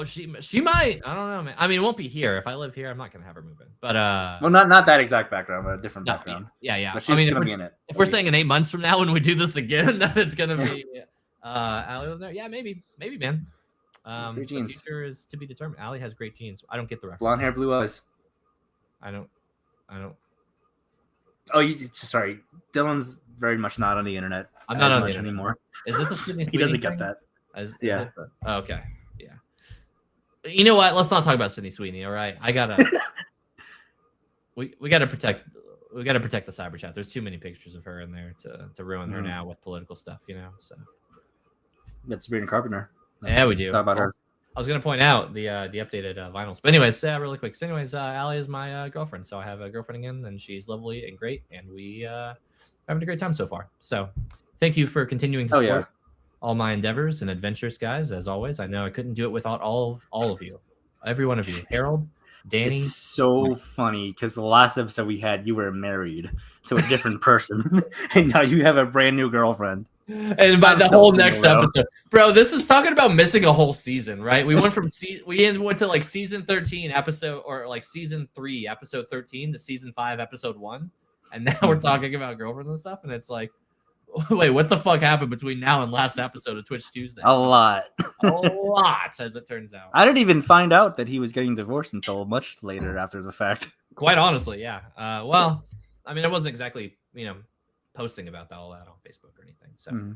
She might. I don't know, man. I mean, it won't be here. If I live here, I'm not gonna have her move in. But well, not that exact background, but a different background. Yeah. But she's gonna be in it. If we're saying in 8 months from now when we do this again, that it's gonna be Allie there. Yeah, maybe, man. Great genes. The future is to be determined. Allie has great genes. I don't get the reference. Blonde hair, blue eyes. I don't. Oh, sorry. Dylan's very much not on the internet. I'm not on the internet anymore. Is this a Sydney He doesn't thing? get that. Yeah. Okay. Yeah. You know what? Let's not talk about Sydney Sweeney. All right. I gotta. we gotta protect we got to protect the cyber chat. There's too many pictures of her in there to ruin her now with political stuff, So That's Sabrina Carpenter. Yeah, we do. Talk about her. I was gonna point out the updated vinyls, but anyways, really quick. So anyways, Allie is my girlfriend, so I have a girlfriend again, and she's lovely and great, and we having a great time so far. So thank you for continuing to support all my endeavors and adventures, guys. As always, I know I couldn't do it without all of you, every one of you. Harold, Danny. It's so funny because the last episode we had, you were married to a different person, and now you have a brand new girlfriend. And by the whole next episode, bro, this is talking about missing a whole season, right? We went from went to like season 13 episode, or like season 3 episode 13 to season 5 episode 1, and now we're talking about girlfriends and stuff, and it's like, wait, what the fuck happened between now and last episode of Twitch Tuesday? A lot, as it turns out. I didn't even find out that he was getting divorced until much later after the fact. Quite honestly, yeah. Well, I mean, I wasn't exactly, posting about all that on Facebook or anything. So,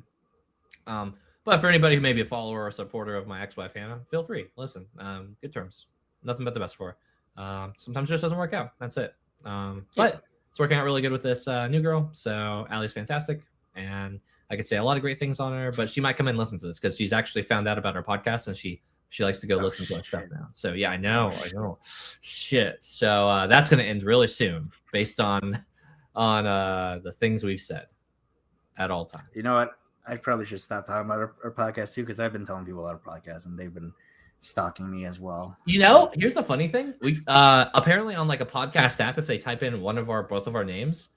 but for anybody who may be a follower or supporter of my ex-wife Hannah, feel free. Listen, good terms, nothing but the best for her. Sometimes it just doesn't work out. That's it. But it's working out really good with this new girl. So Allie's fantastic, and I could say a lot of great things on her. But she might come in and listen to this because she's actually found out about our podcast, and she likes to go listen to our stuff now. So yeah, I know. Shit. So that's gonna end really soon, based on the things we've said at all times. You know what? I probably should stop talking about our podcast too, because I've been telling people about our podcast and they've been stalking me as well. Here's the funny thing. We apparently on like a podcast app, if they type in both of our names,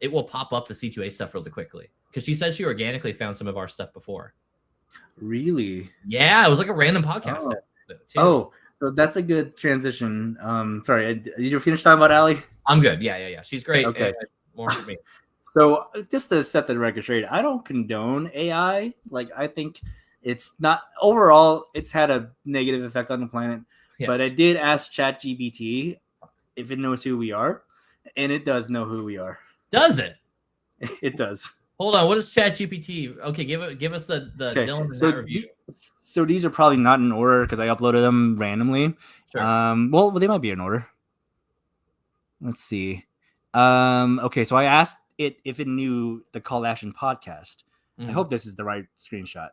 it will pop up the C2A stuff really quickly. Because she said she organically found some of our stuff before. Really? Yeah, it was like a random podcast. So that's a good transition. Sorry, did you finish talking about Allie? I'm good. Yeah. She's great. Okay. More for me. So just to set the record straight, I don't condone AI. Like, I think it's not overall, it's had a negative effect on the planet. Yes. But I did ask ChatGPT if it knows who we are, and it does know who we are. Does it? It does. Hold on. What is ChatGPT? Okay, give us the Dylan and that review. So these are probably not in order because I uploaded them randomly. Sure. Well, they might be in order. Let's see. Okay, so I asked it if it knew the Call to Action podcast. I hope this is the right screenshot.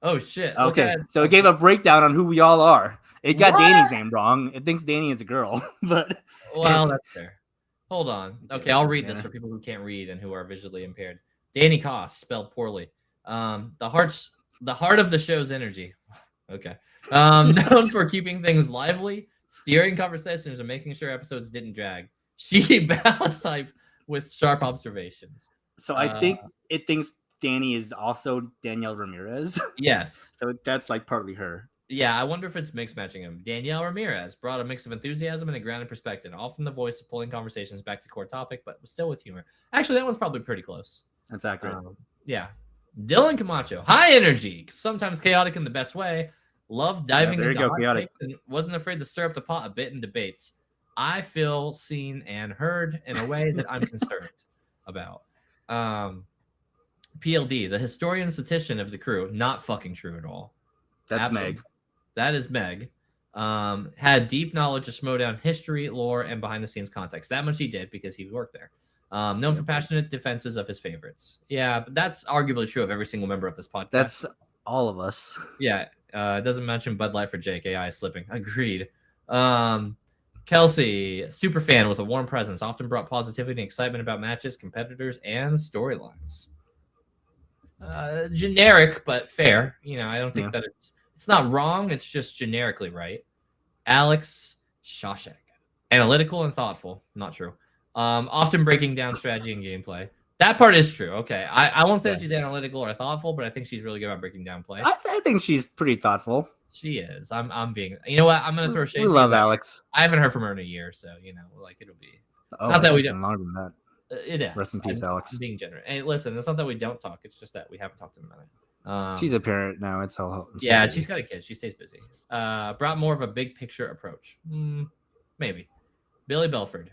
Oh shit. Okay. So it gave a breakdown on who we all are. It got Danny's name wrong. It thinks Danny is a girl, but well, that's fair. Hold on. Okay, I'll read this for people who can't read and who are visually impaired. Danny Koss, spelled poorly. The heart of the show's energy. Okay. Known for keeping things lively, steering conversations, and making sure episodes didn't drag. She balanced type with sharp observations. So I think it thinks Danny is also Danielle Ramirez. Yes. So that's like partly her. Yeah, I wonder if it's mix matching him. Danielle Ramirez brought a mix of enthusiasm and a grounded perspective, often the voice of pulling conversations back to core topic, but still with humor. Actually, that one's probably pretty close. That's accurate. Yeah. Dylan Camacho, high energy, sometimes chaotic in the best way. Loved diving into hot takes and wasn't afraid to stir up the pot a bit in debates. I feel seen and heard in a way that I'm concerned about. PLD, the historian statistician of the crew, not fucking true at all. That's Meg. That is Meg. Had deep knowledge of Schmodown history, lore, and behind-the-scenes context. That much he did because he worked there. Known for passionate defenses of his favorites. Yeah, but that's arguably true of every single member of this podcast. That's all of us. Yeah, it doesn't mention Bud Light for Jake. AI is slipping. Agreed. Kelsey, super fan with a warm presence, often brought positivity and excitement about matches, competitors, and storylines. Generic, but fair. I don't think that it's not wrong. It's just generically right. Alex Shawshank, analytical and thoughtful. Not true. Often breaking down strategy and gameplay. That part is true. Okay, I won't say that she's analytical or thoughtful, but I think she's really good at breaking down play. I think she's pretty thoughtful. She is. I'm being. You know what? I'm gonna throw shade. We love Alex. I haven't heard from her in a year, so it'll be. Not that we don't. Longer than that. It is. Rest in peace, Alex. I'm being generous. Hey, listen, it's not that we don't talk. It's just that we haven't talked in a minute. She's a parent now. It's all. Yeah, she's got a kid. She stays busy. Brought more of a big picture approach. Maybe. Billy Belford.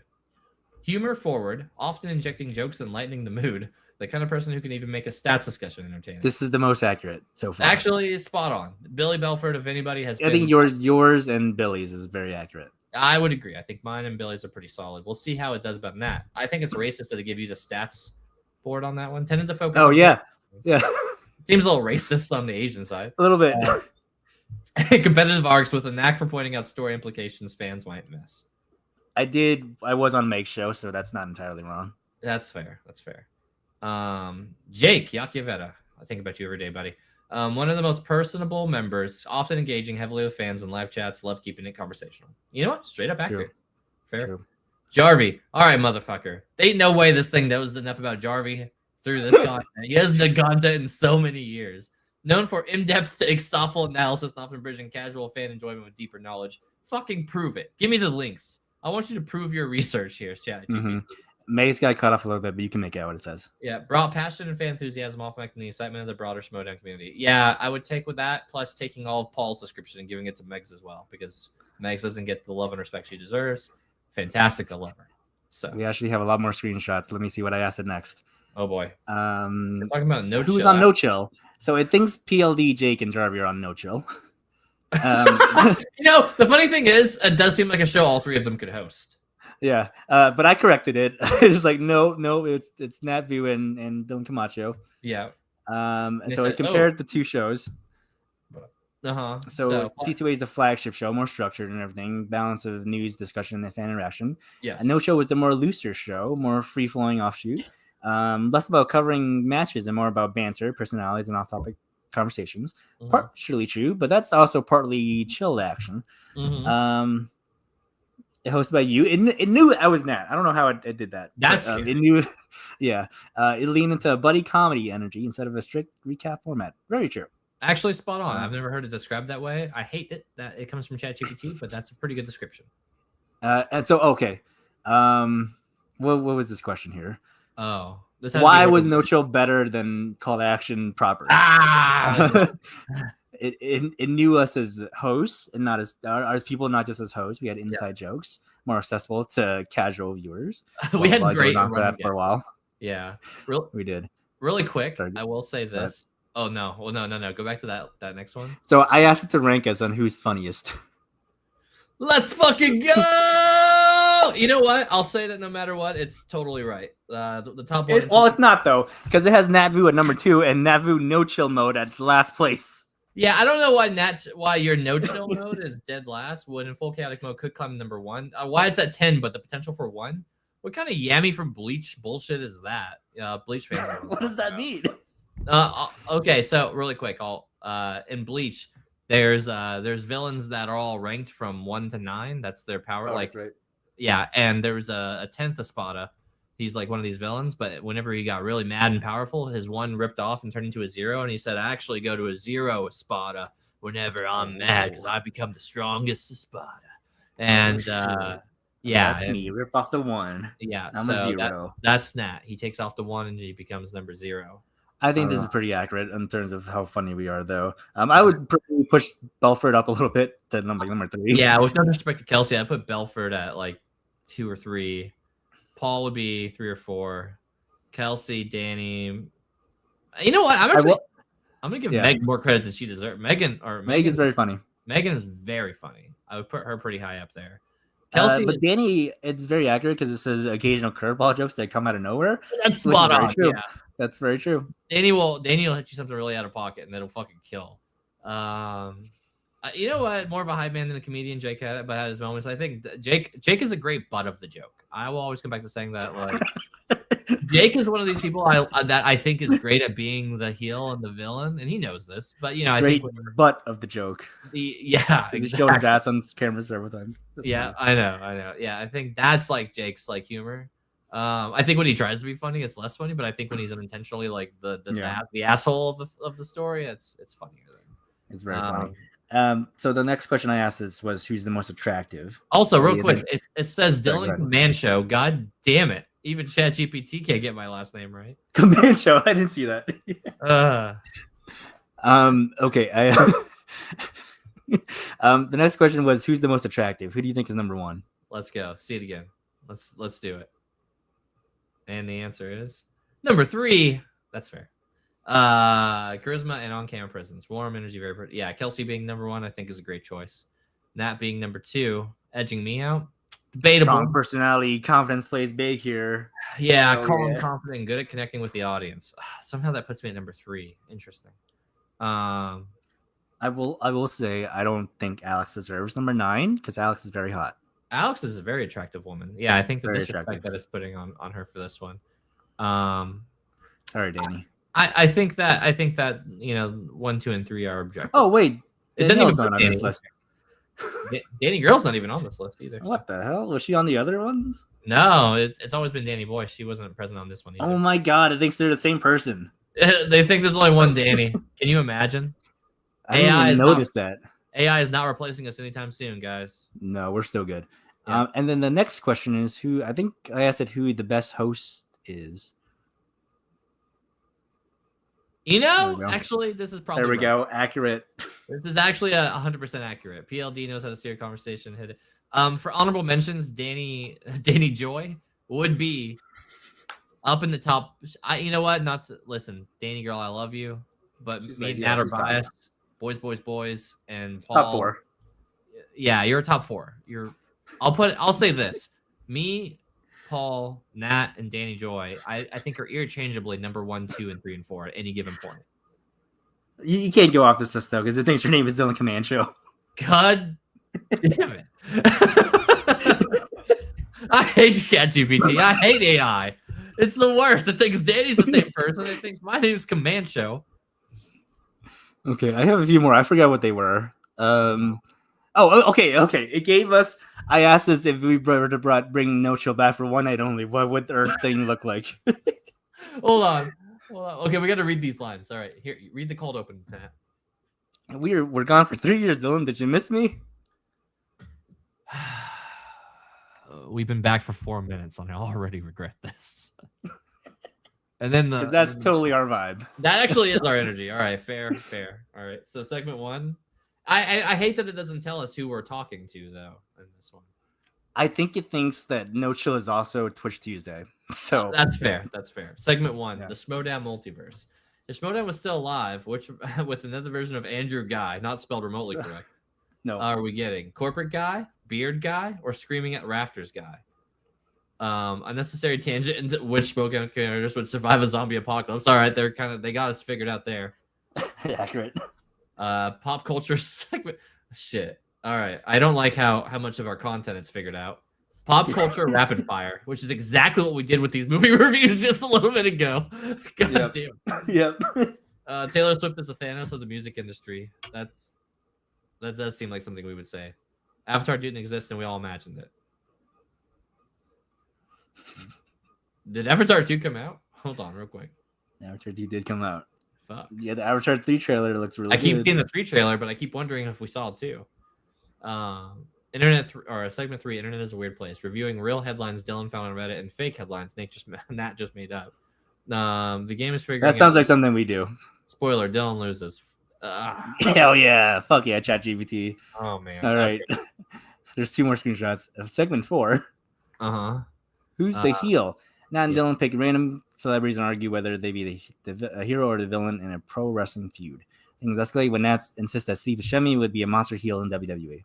Humor forward, often injecting jokes and lightening the mood. The kind of person who can even make a stats discussion entertaining. This is the most accurate so far. Actually, spot on. Billy Belford, if anybody has I think yours and Billy's is very accurate. I would agree. I think mine and Billy's are pretty solid. We'll see how it does about that. I think it's racist that they give you the stats board on that one. Tended to focus Oh on yeah, yeah, seems a little racist on the Asian side. a little bit. Competitive arcs with a knack for pointing out story implications fans might miss. I was on Mike's show, so that's not entirely wrong. That's fair. That's fair. Jake Yakiaveta. I think about you every day, buddy. One of the most personable members, often engaging heavily with fans in live chats, love keeping it conversational. You know what? Straight up accurate. Fair. True. Jarvie. All right, motherfucker. Ain't no way this thing knows enough about Jarvie through this content. He hasn't done content in so many years. Known for in-depth, thoughtful analysis and often bridging casual fan enjoyment with deeper knowledge. Fucking prove it. Give me the links. I want you to prove your research here, chat. Mm-hmm. May's got cut off a little bit, but you can make out what it says. Yeah, brought passion and fan enthusiasm off connecting the excitement of the broader Schmodown community. Yeah, I would take with that, plus taking all of Paul's description and giving it to Megs as well, because Megs doesn't get the love and respect she deserves. Fantastic lover. So we actually have a lot more screenshots. Let me see what I asked it next. Oh boy. We're talking about No Chill. Who's on No Chill? So it thinks PLD, Jake, and Jarvie are on No Chill. The funny thing is, it does seem like a show all three of them could host. Yeah, but I corrected it. It's like no, it's Nat Vu and Don Camacho. Yeah. And so it compared the two shows. So C2A is the flagship show, more structured and everything, balance of news, discussion, and fan interaction. Yes. And No Show was the more looser show, more free flowing offshoot, less about covering matches and more about banter, personalities, and off topic conversations. Mm-hmm. Partially true, but that's also partly chilled action. Mm-hmm. It hosted by you. It knew I was Nat. I don't know how it did that. That's but, it knew. Yeah. It leaned into a buddy comedy energy instead of a strict recap format. Very true. Actually, spot on. I've never heard it described that way. I hate it that it comes from ChatGPT, but that's a pretty good description. And so, okay. What was this question here? Oh. Why was No Chill better than Call to Action proper? It knew us as hosts and not as people, not just as hosts. We had inside jokes, more accessible to casual viewers. We had great on for that for a while. Yeah, we did. Really quick, I will say this. Oh no! Well, no. Go back to that next one. So I asked it to rank us on who's funniest. Let's fucking go! You know what? I'll say that no matter what, it's totally right. The top one. Well, it's not though, because it has Natvu at number 2 and Natvu No Chill mode at last place. Yeah, I don't know why your No Chill mode is dead last. When in full chaotic mode could climb number 1. Why it's at 10, but the potential for 1. What kind of yammy from Bleach bullshit is that? Bleach fans. What does that mean? Okay, so really quick, in Bleach, there's villains that are all ranked from 1 to 9. That's their power. That's right. Yeah, and there's a 10th Espada. He's like one of these villains, but whenever he got really mad and powerful, his 1 ripped off and turned into a 0, and he said, I actually go to a 0 Espada whenever I'm mad because I become the strongest Espada. And yeah, that's me. Rip off the 1. Yeah, I'm a 0. That's Nat. He takes off the 1 and he becomes number 0. I think this is pretty accurate in terms of how funny we are, though. I would probably push Belford up a little bit to number 3. Yeah, with no disrespect to Kelsey, I put Belford at like 2 or 3. Paul would be 3 or 4. Kelsey, Danny. You know what? I'm gonna give Meg more credit than she deserves. Megan is very funny. Megan is very funny. I would put her pretty high up there. Kelsey, but Danny, it's very accurate because it says occasional curveball jokes that come out of nowhere. That's spot on. Yeah, that's very true. Danny will hit you something really out of pocket and it'll fucking kill. You know what? More of a hype man than a comedian. Jake had his moments. I think Jake is a great butt of the joke. I will always come back to saying that. Like Jake is one of these people that I think is great at being the heel and the villain, and he knows this. But I think butt of the joke. Exactly. He showed his ass on camera several times. That's funny. I know. Yeah, I think that's like Jake's like humor. I think when he tries to be funny, it's less funny. But I think when he's unintentionally like the asshole of the story, it's funnier. It's very funny. So the next question I asked was who's the most attractive? Also, real quick, it says Dylan Comancho. God damn it. Even ChatGPT can't get my last name right. Comancho, I didn't see that. Okay. The next question was who's the most attractive? Who do you think is number 1? Let's go. See it again. Let's do it. And the answer is number 3. That's fair. Charisma and on-camera presence. Warm energy, very pretty. Yeah, Kelsey being number 1, I think, is a great choice. Nat being number 2, edging me out. Debatable. Strong personality, confidence plays big here. Yeah, Oh, calm, yeah. confident, and good at connecting with the audience. Somehow that puts me at number 3. Interesting. I will say I don't think Alex deserves number 9 because Alex is very hot. Alex is a very attractive woman. Yeah, I think the Very disrespect attractive. that is putting on her for this one. Sorry, Danny. I think that 1, 2, and 3 are objective. Oh wait, it doesn't even Danielle's put not on Danny. this list. Danny Girl's not even on this list either. What the hell? Was she on the other ones? No, it's always been Danny Boy. She wasn't present on this one either. Oh my god, I think they're the same person. They think there's only one Danny. Can you imagine? I didn't even notice that. AI is not replacing us anytime soon, guys. No, we're still good. Yeah. And then the next question is who I think I asked it who the best host is. Actually, this is probably there we right. go. Accurate. This is actually 100% accurate. PLD knows how to steer a conversation. Hit it. For honorable mentions, Danny Joy would be up in the top. You know what? Not to listen, Danny Girl, I love you, but She's me like, and yeah, Nat are she's top. biased. Boys, and Paul. Top 4. Yeah, you're a top 4. I'll say this. Me, Paul, Nat, and Danny Joy, I think are interchangeably number 1, 2, and 3, and 4 at any given point. You can't go off this list though, because it thinks your name is Dylan Comancho. God damn it. I hate ChatGPT. I hate AI. It's the worst. It thinks Danny's the same person. It thinks my name's Comancho. Okay, I have a few more. I forgot what they were. Okay. It gave us. I asked us if we were to bring No Chill back for one night only. What would our thing look like? Hold on. Okay, we got to read these lines. All right, here, read the cold open, Pat. We're gone for 3 years, Dylan. Did you miss me? We've been back for 4 minutes, and I already regret this. And then because that's totally our vibe. That actually is our energy. All right, fair. All right, so segment 1. I hate that it doesn't tell us who we're talking to though in this one. I think it thinks that No Chill is also Twitch Tuesday. So that's fair. That's fair. Segment 1, Yeah. the Schmodown multiverse. If Schmodown was still alive, which with another version of Andrew Guy, not spelled remotely correct. No. Are we getting corporate guy, beard guy, or screaming at rafters guy? Unnecessary tangent into which Schmodown characters would survive a zombie apocalypse. All right, they got us figured out there. Accurate. Pop culture segment. Shit. All right. I don't like how much of our content is figured out. Pop culture rapid fire, which is exactly what we did with these movie reviews just a little bit ago. God damn. Yep. Taylor Swift is the Thanos of the music industry. That does seem like something we would say. Avatar didn't exist and we all imagined it. Did Avatar 2 come out? Hold on real quick. Avatar 2 did come out. Fuck. Yeah, the Avatar 3 trailer looks really good. I keep seeing the 3 trailer, but I keep wondering if we saw it too. Segment 3, Internet is a weird place. Reviewing real headlines Dylan found on Reddit and fake headlines Nat just made up. The game is figuring That sounds like something we do. Spoiler, Dylan loses. Hell yeah. Fuck yeah, ChatGPT. Oh, man. All right. There's 2 more screenshots of segment 4. Uh-huh. Who's the heel? Nat and Dylan pick random celebrities and argue whether they be the hero or the villain in a pro wrestling feud. Things escalate when Nat insists that Steve Buscemi would be a monster heel in WWE.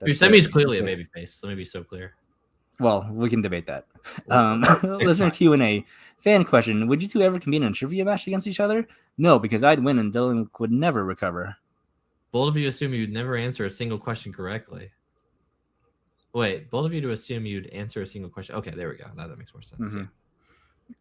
Buscemi's clearly a babyface. Let me be so clear. Well, we can debate that. Listener Q&A. Fan question. Would you two ever compete in a trivia match against each other? No, because I'd win and Dylan would never recover. Bold of you assume you'd never answer a single question correctly. Wait, bold of you to assume you'd answer a single question. Okay, there we go. Now that makes more sense. Mm-hmm. Yeah.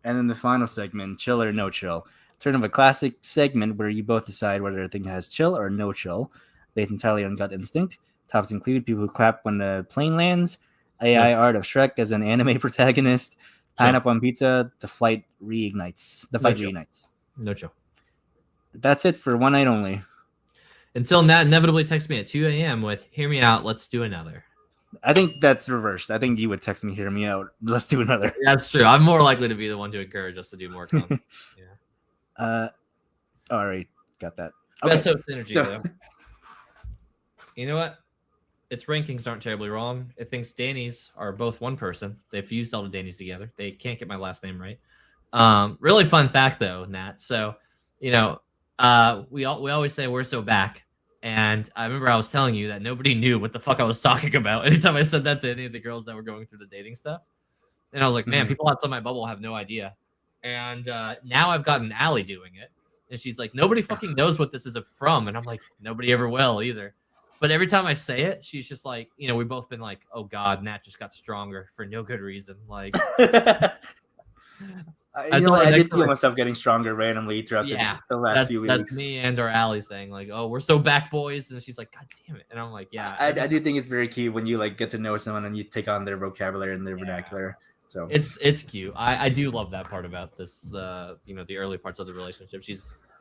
And then the final segment, chill or no chill. Turn of a classic segment where you both decide whether a thing has chill or no chill, based entirely on gut instinct. Topics include people who clap when the plane lands, AI art of Shrek as an anime protagonist, pineapple on pizza, the fight reignites. No chill. That's it for one night only. Until Nat inevitably texts me at 2 a.m. with, hear me out, let's do another. I think that's reversed. I think you would text me, hear me out, let's do another. That's true. I'm more likely to be the one to encourage us to do more content. Yeah. All right. Got that. Best host energy, though. You know what? Its rankings aren't terribly wrong. It thinks Danny's are both one person. They've fused all the Danny's together. They can't get my last name right. Really fun fact, though, Nat. So, we always say we're so back. And I remember I was telling you that nobody knew what the fuck I was talking about anytime I said that to any of the girls that were going through the dating stuff. And I was like, man, people outside my bubble have no idea. And now I've gotten Allie doing it. And she's like, nobody fucking knows what this is from. And I'm like, nobody ever will either. But every time I say it, she's just like, we've both been like, oh God, Nat just got stronger for no good reason. Like, I did feel myself getting stronger randomly throughout the last few weeks. That's me and our Allie saying like, oh, we're so back boys. And she's like, God damn it. And I'm like, yeah. I do think it's very cute when you like get to know someone and you take on their vocabulary and their vernacular. So it's cute. I do love that part about this. The early parts of the relationship.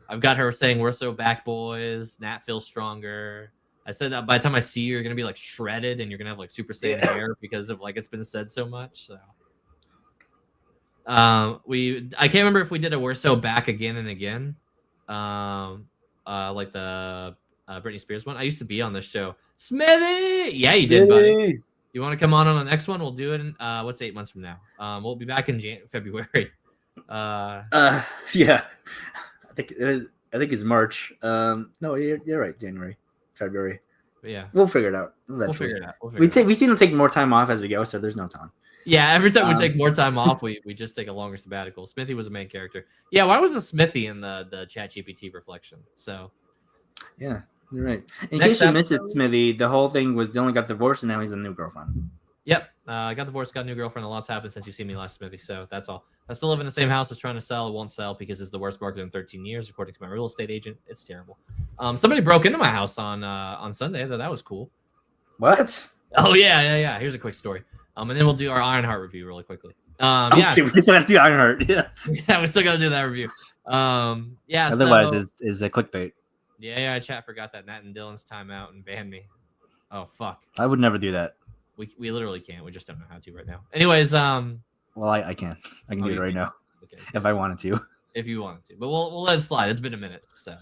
I've got her saying we're so back boys. Nat feels stronger. I said that by the time I see you, you're gonna be like shredded and you're gonna have like Super Saiyan hair because of like it's been said so much. So I can't remember if we did a we're so back again and again. Like the Britney Spears one. I used to be on this show. Smithy! Yeah, you did, buddy. You want to come on the next one? We'll do it in what's 8 months from now. We'll be back in February. Yeah. I think it's March. No, you're right. January, February. But yeah, we'll figure it out. We'll figure it out. We seem to take more time off as we go, so there's no time. Yeah, every time we take more time off, we just take a longer sabbatical. Smithy was a main character. Yeah, why wasn't Smithy in the ChatGPT reflection? So yeah, you're right. In case you missed it, Smithy, the whole thing was Dylan got divorced and now he's a new girlfriend. Yep. I got divorced, got a new girlfriend. A lot's happened since you've seen me last, Smithy. So that's all. I still live in the same house. It's trying to sell. It won't sell because it's the worst market in 13 years, according to my real estate agent. It's terrible. Somebody broke into my house on Sunday. That was cool. What? Oh, yeah. Here's a quick story. And then we'll do our Ironheart review really quickly. Shit, we still have to do Ironheart. Yeah. Yeah, we still got to do that review. Yeah. Otherwise, is a clickbait. Yeah. Chat forgot that Nat and Dylan's timeout and banned me. Oh, fuck. I would never do that. We literally can't. We just don't know how to right now. Anyways, well, I can. I can do it right now. Okay. If I wanted to. If you wanted to. But we'll let it slide. It's been a minute. So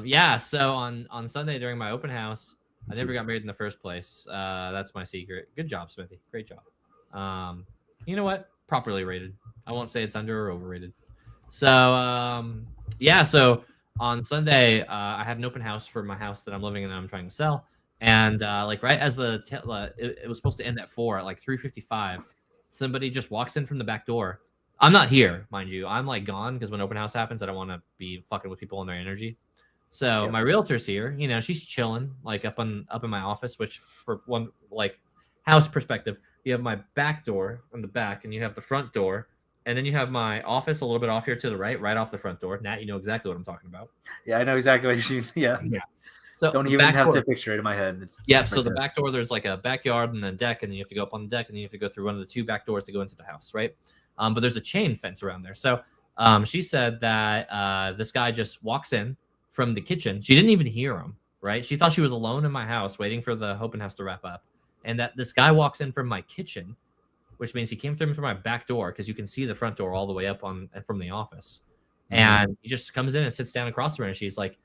yeah, so on Sunday during my open house, I never got married in the first place. That's my secret. Good job, Smithy. Great job. You know what? Properly rated. I won't say it's under or overrated. So yeah, so on Sunday, I had an open house for my house that I'm living in and I'm trying to sell. And like right as it was supposed to end at 4 at like 3:55, somebody just walks in from the back door. I'm not here, mind you. I'm like gone because when open house happens, I don't want to be fucking with people and their energy. So my realtor's here. She's chilling like up in my office. Which for one like house perspective, you have my back door on the back, and you have the front door, and then you have my office a little bit off here to the right off the front door. Nat, you know exactly what I'm talking about. Yeah, I know exactly what you mean. Yeah. So don't even have to picture it in my head. So the back door, there's like a backyard and a deck, and then you have to go up on the deck, and then you have to go through one of the 2 back doors to go into the house, right? But there's a chain fence around there. So she said that this guy just walks in from the kitchen. She didn't even hear him, right? She thought she was alone in my house waiting for the open house to wrap up. And that this guy walks in from my kitchen, which means he came through my back door because you can see the front door all the way up from the office. And he just comes in and sits down across from her, and she's like,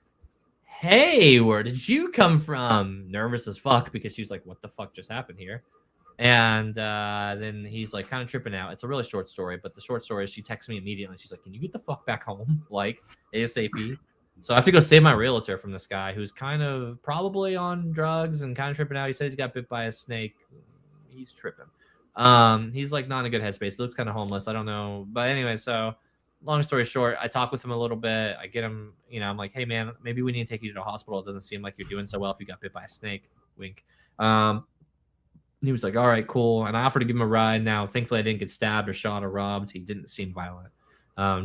hey, where did you come from? Nervous as fuck because she's like, what the fuck just happened here? And then he's like kind of tripping out. It's a really short story, but the short story is she texts me immediately. She's like, can you get the fuck back home? Like ASAP. So I have to go save my realtor from this guy who's kind of probably on drugs and kind of tripping out. He says he got bit by a snake. He's tripping. He's like not in a good headspace. He looks kind of homeless. I don't know. But anyway, so long story short, I talk with him a little bit. I get him, I'm like, hey man, maybe we need to take you to the hospital. It doesn't seem like you're doing so well if you got bit by a snake. Wink. He was like, all right, cool. And I offered to give him a ride. Now, thankfully, I didn't get stabbed or shot or robbed. He didn't seem violent.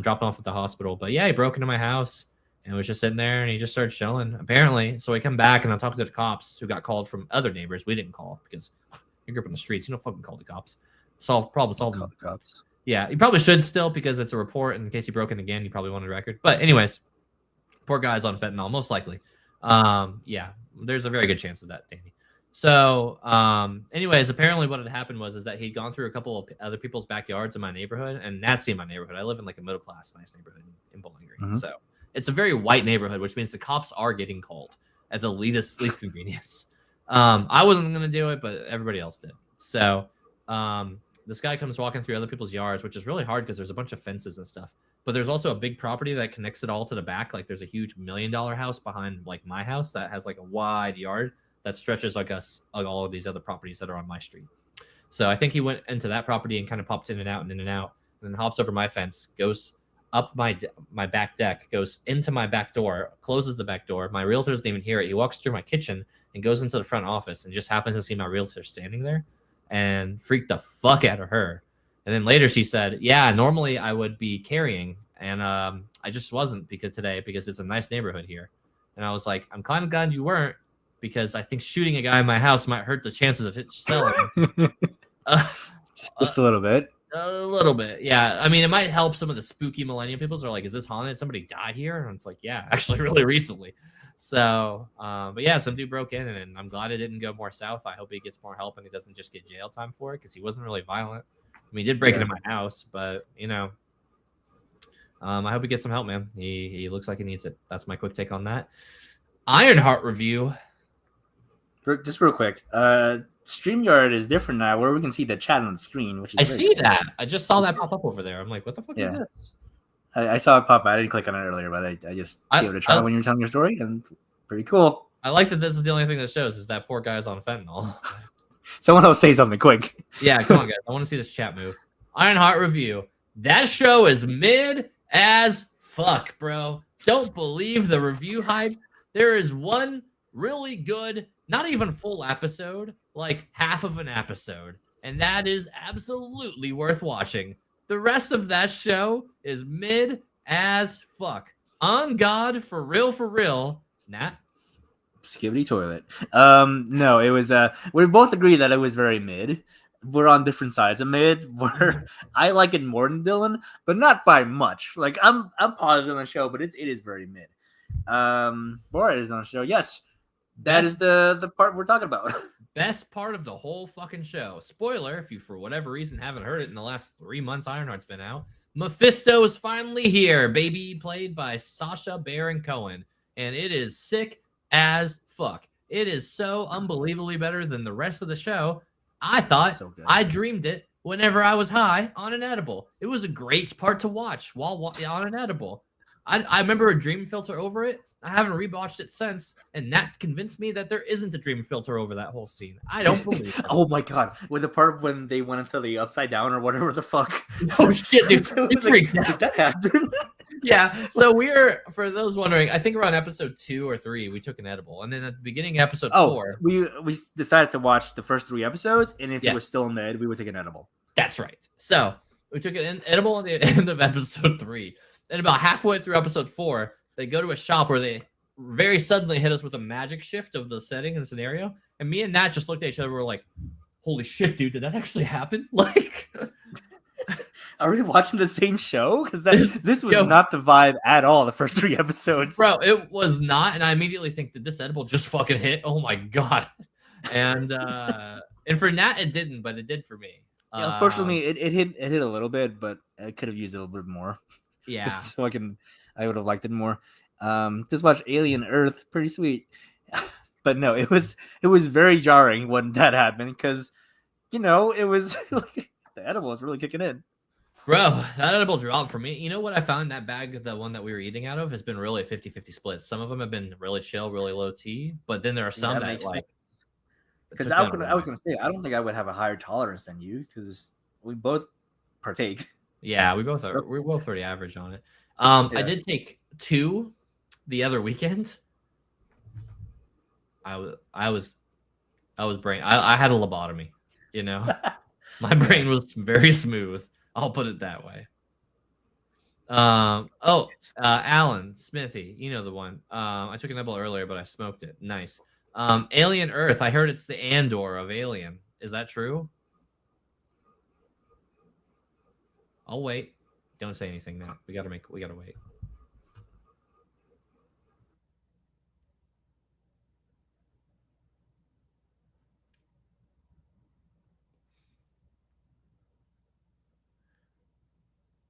Dropped him off at the hospital. But yeah, he broke into my house and was just sitting there and he just started chilling, apparently. So I come back and I'm talking to the cops who got called from other neighbors. We didn't call because you grew up in the streets. You don't fucking call the cops. Problem solved. Call the cops. Yeah, you probably should still because it's a report. And in case he broke in again, you probably want a record. But anyways, poor guy's on fentanyl, most likely. Yeah, there's a very good chance of that, Danny. So, anyways, apparently what had happened was that he'd gone through a couple of other people's backyards in my neighborhood, and that's in my neighborhood. I live in like a middle class, nice neighborhood in Bowling Green. Mm-hmm. So it's a very white neighborhood, which means the cops are getting called at the least convenience. I wasn't going to do it, but everybody else did. So, this guy comes walking through other people's yards, which is really hard because there's a bunch of fences and stuff. But there's also a big property that connects it all to the back. Like there's a huge $1 million house behind like my house that has like a wide yard that stretches like us like all of these other properties that are on my street. So I think he went into that property and kind of popped in and out and in and out, and then hops over my fence, goes up my back deck, goes into my back door, closes the back door. My realtor doesn't even hear it. He walks through my kitchen and goes into the front office and just happens to see my realtor standing there and freaked the fuck out of her. And then later she said, yeah, normally I would be carrying, and I just wasn't because it's a nice neighborhood here. And I was like, I'm kind of glad you weren't, because I think shooting a guy in my house might hurt the chances of it selling. Just a little bit. A little bit, yeah. I mean, it might help some of the spooky millennial people. Are like, is this haunted? Somebody died here? And it's like, yeah, actually, really recently. So, but yeah, some dude broke in, and I'm glad it didn't go more south. I hope he gets more help and he doesn't just get jail time for it, because he wasn't really violent. I mean, he did break into my house, but I hope he gets some help, man. He looks like he needs it. That's my quick take on that. Ironheart review. Just real quick, StreamYard is different now, where we can see the chat on the screen, which is I see cool. That. I just saw that pop up over there. I'm like, what the fuck is this? I saw it pop up. I didn't click on it earlier, but I just gave it a try when you were telling your story, and pretty cool. I like that this is the only thing that shows is that poor guy's on fentanyl. Someone else say something quick. Yeah, come on, guys. I want to see this chat move. Ironheart review. That show is mid as fuck, bro. Don't believe the review hype. There is one really good, not even full episode, like half of an episode, and that is absolutely worth watching. The rest of that show is mid as fuck. On God, for real, Nat. Skibbity toilet. No, it was. We both agree that it was very mid. We're on different sides of mid. Where I like it more than Dylan, but not by much. Like I'm positive on the show, but it is very mid. Borat is on the show. Yes, that is the part we're talking about. Best part of the whole fucking show. Spoiler, if you for whatever reason haven't heard it in the last 3 months Ironheart's been out. Mephisto is finally here, baby, played by Sacha Baron Cohen. And it is sick as fuck. It is so unbelievably better than the rest of the show. I thought I dreamed it whenever I was high on an edible. It was a great part to watch while on an edible. I remember a dream filter over it. I haven't rewatched it since, and that convinced me that there isn't a dream filter over that whole scene. I don't believe it. Oh my god. With the part when they went into the upside down or whatever the fuck. Oh shit, dude. It freaked out. Did that happen? Yeah. So we're, for those wondering, I think around episode 2 or 3, we took an edible. And then at the beginning of episode 4. We decided to watch the first 3 episodes, and if it was still mid, we would take an edible. That's right. So we took an edible at the end of episode 3. And about halfway through episode 4, they go to a shop where they very suddenly hit us with a magic shift of the setting and scenario. And me and Nat just looked at each other. We were like, holy shit, dude, did that actually happen? Like, are we watching the same show? Because this was not the vibe at all, the first 3 episodes. Bro, it was not. And I immediately think that this edible just fucking hit. Oh my God. And for Nat, it didn't, but it did for me. Yeah, unfortunately, it hit a little bit, but I could have used it a little bit more. Yeah. Just so I would have liked it more. Just watch Alien Earth, pretty sweet. But no, it was very jarring when that happened, because it was like, the edible was really kicking in. Bro, that edible dropped for me. You know what I found? That bag, the one that we were eating out of, has been really a 50-50 split. Some of them have been really chill, really low T, but then there are some that like. Because I was gonna say, I don't think I would have a higher tolerance than you, because we both partake. Yeah, we're both pretty average on it. Yeah. I did take 2 the other weekend. I was brain. I had a lobotomy. My brain was very smooth. I'll put it that way. Alan Smithy, you know the one. I took an edible earlier, but I smoked it. Nice. Alien Earth. I heard it's the Andor of Alien. Is that true? I'll wait. Don't say anything now. We gotta wait.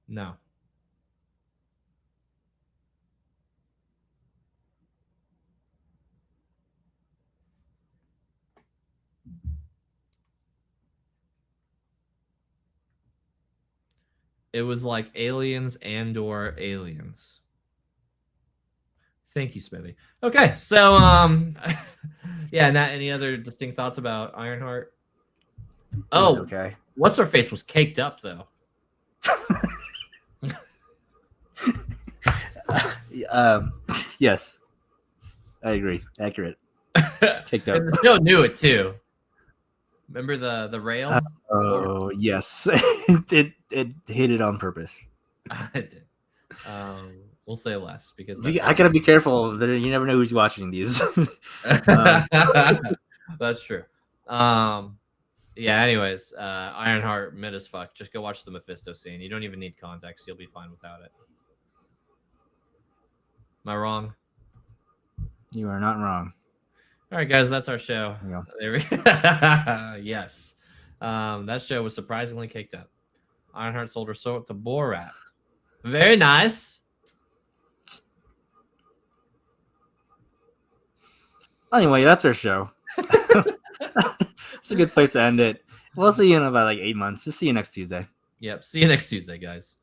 No. It was like Aliens and/or Aliens. Thank you, Smithy. Okay, so yeah, not any other distinct thoughts about Ironheart? Oh, okay. what's her face was caked up though. Yes, I agree. Accurate. Caked up. And the show knew it too. Remember the rail? Oh yes, it hit it on purpose. It did. We'll say less because I gotta be careful. You never know who's watching these. That's true. Yeah. Anyways, Ironheart mid as fuck. Just go watch the Mephisto scene. You don't even need context. You'll be fine without it. Am I wrong? You are not wrong. All right, guys, that's our show. There we go. Yes. That show was surprisingly kicked up. Ironheart sold her soul to Borat. Very nice. Anyway, that's our show. It's a good place to end it. We'll see you in about like 8 months. Just see you next Tuesday. Yep. See you next Tuesday, guys.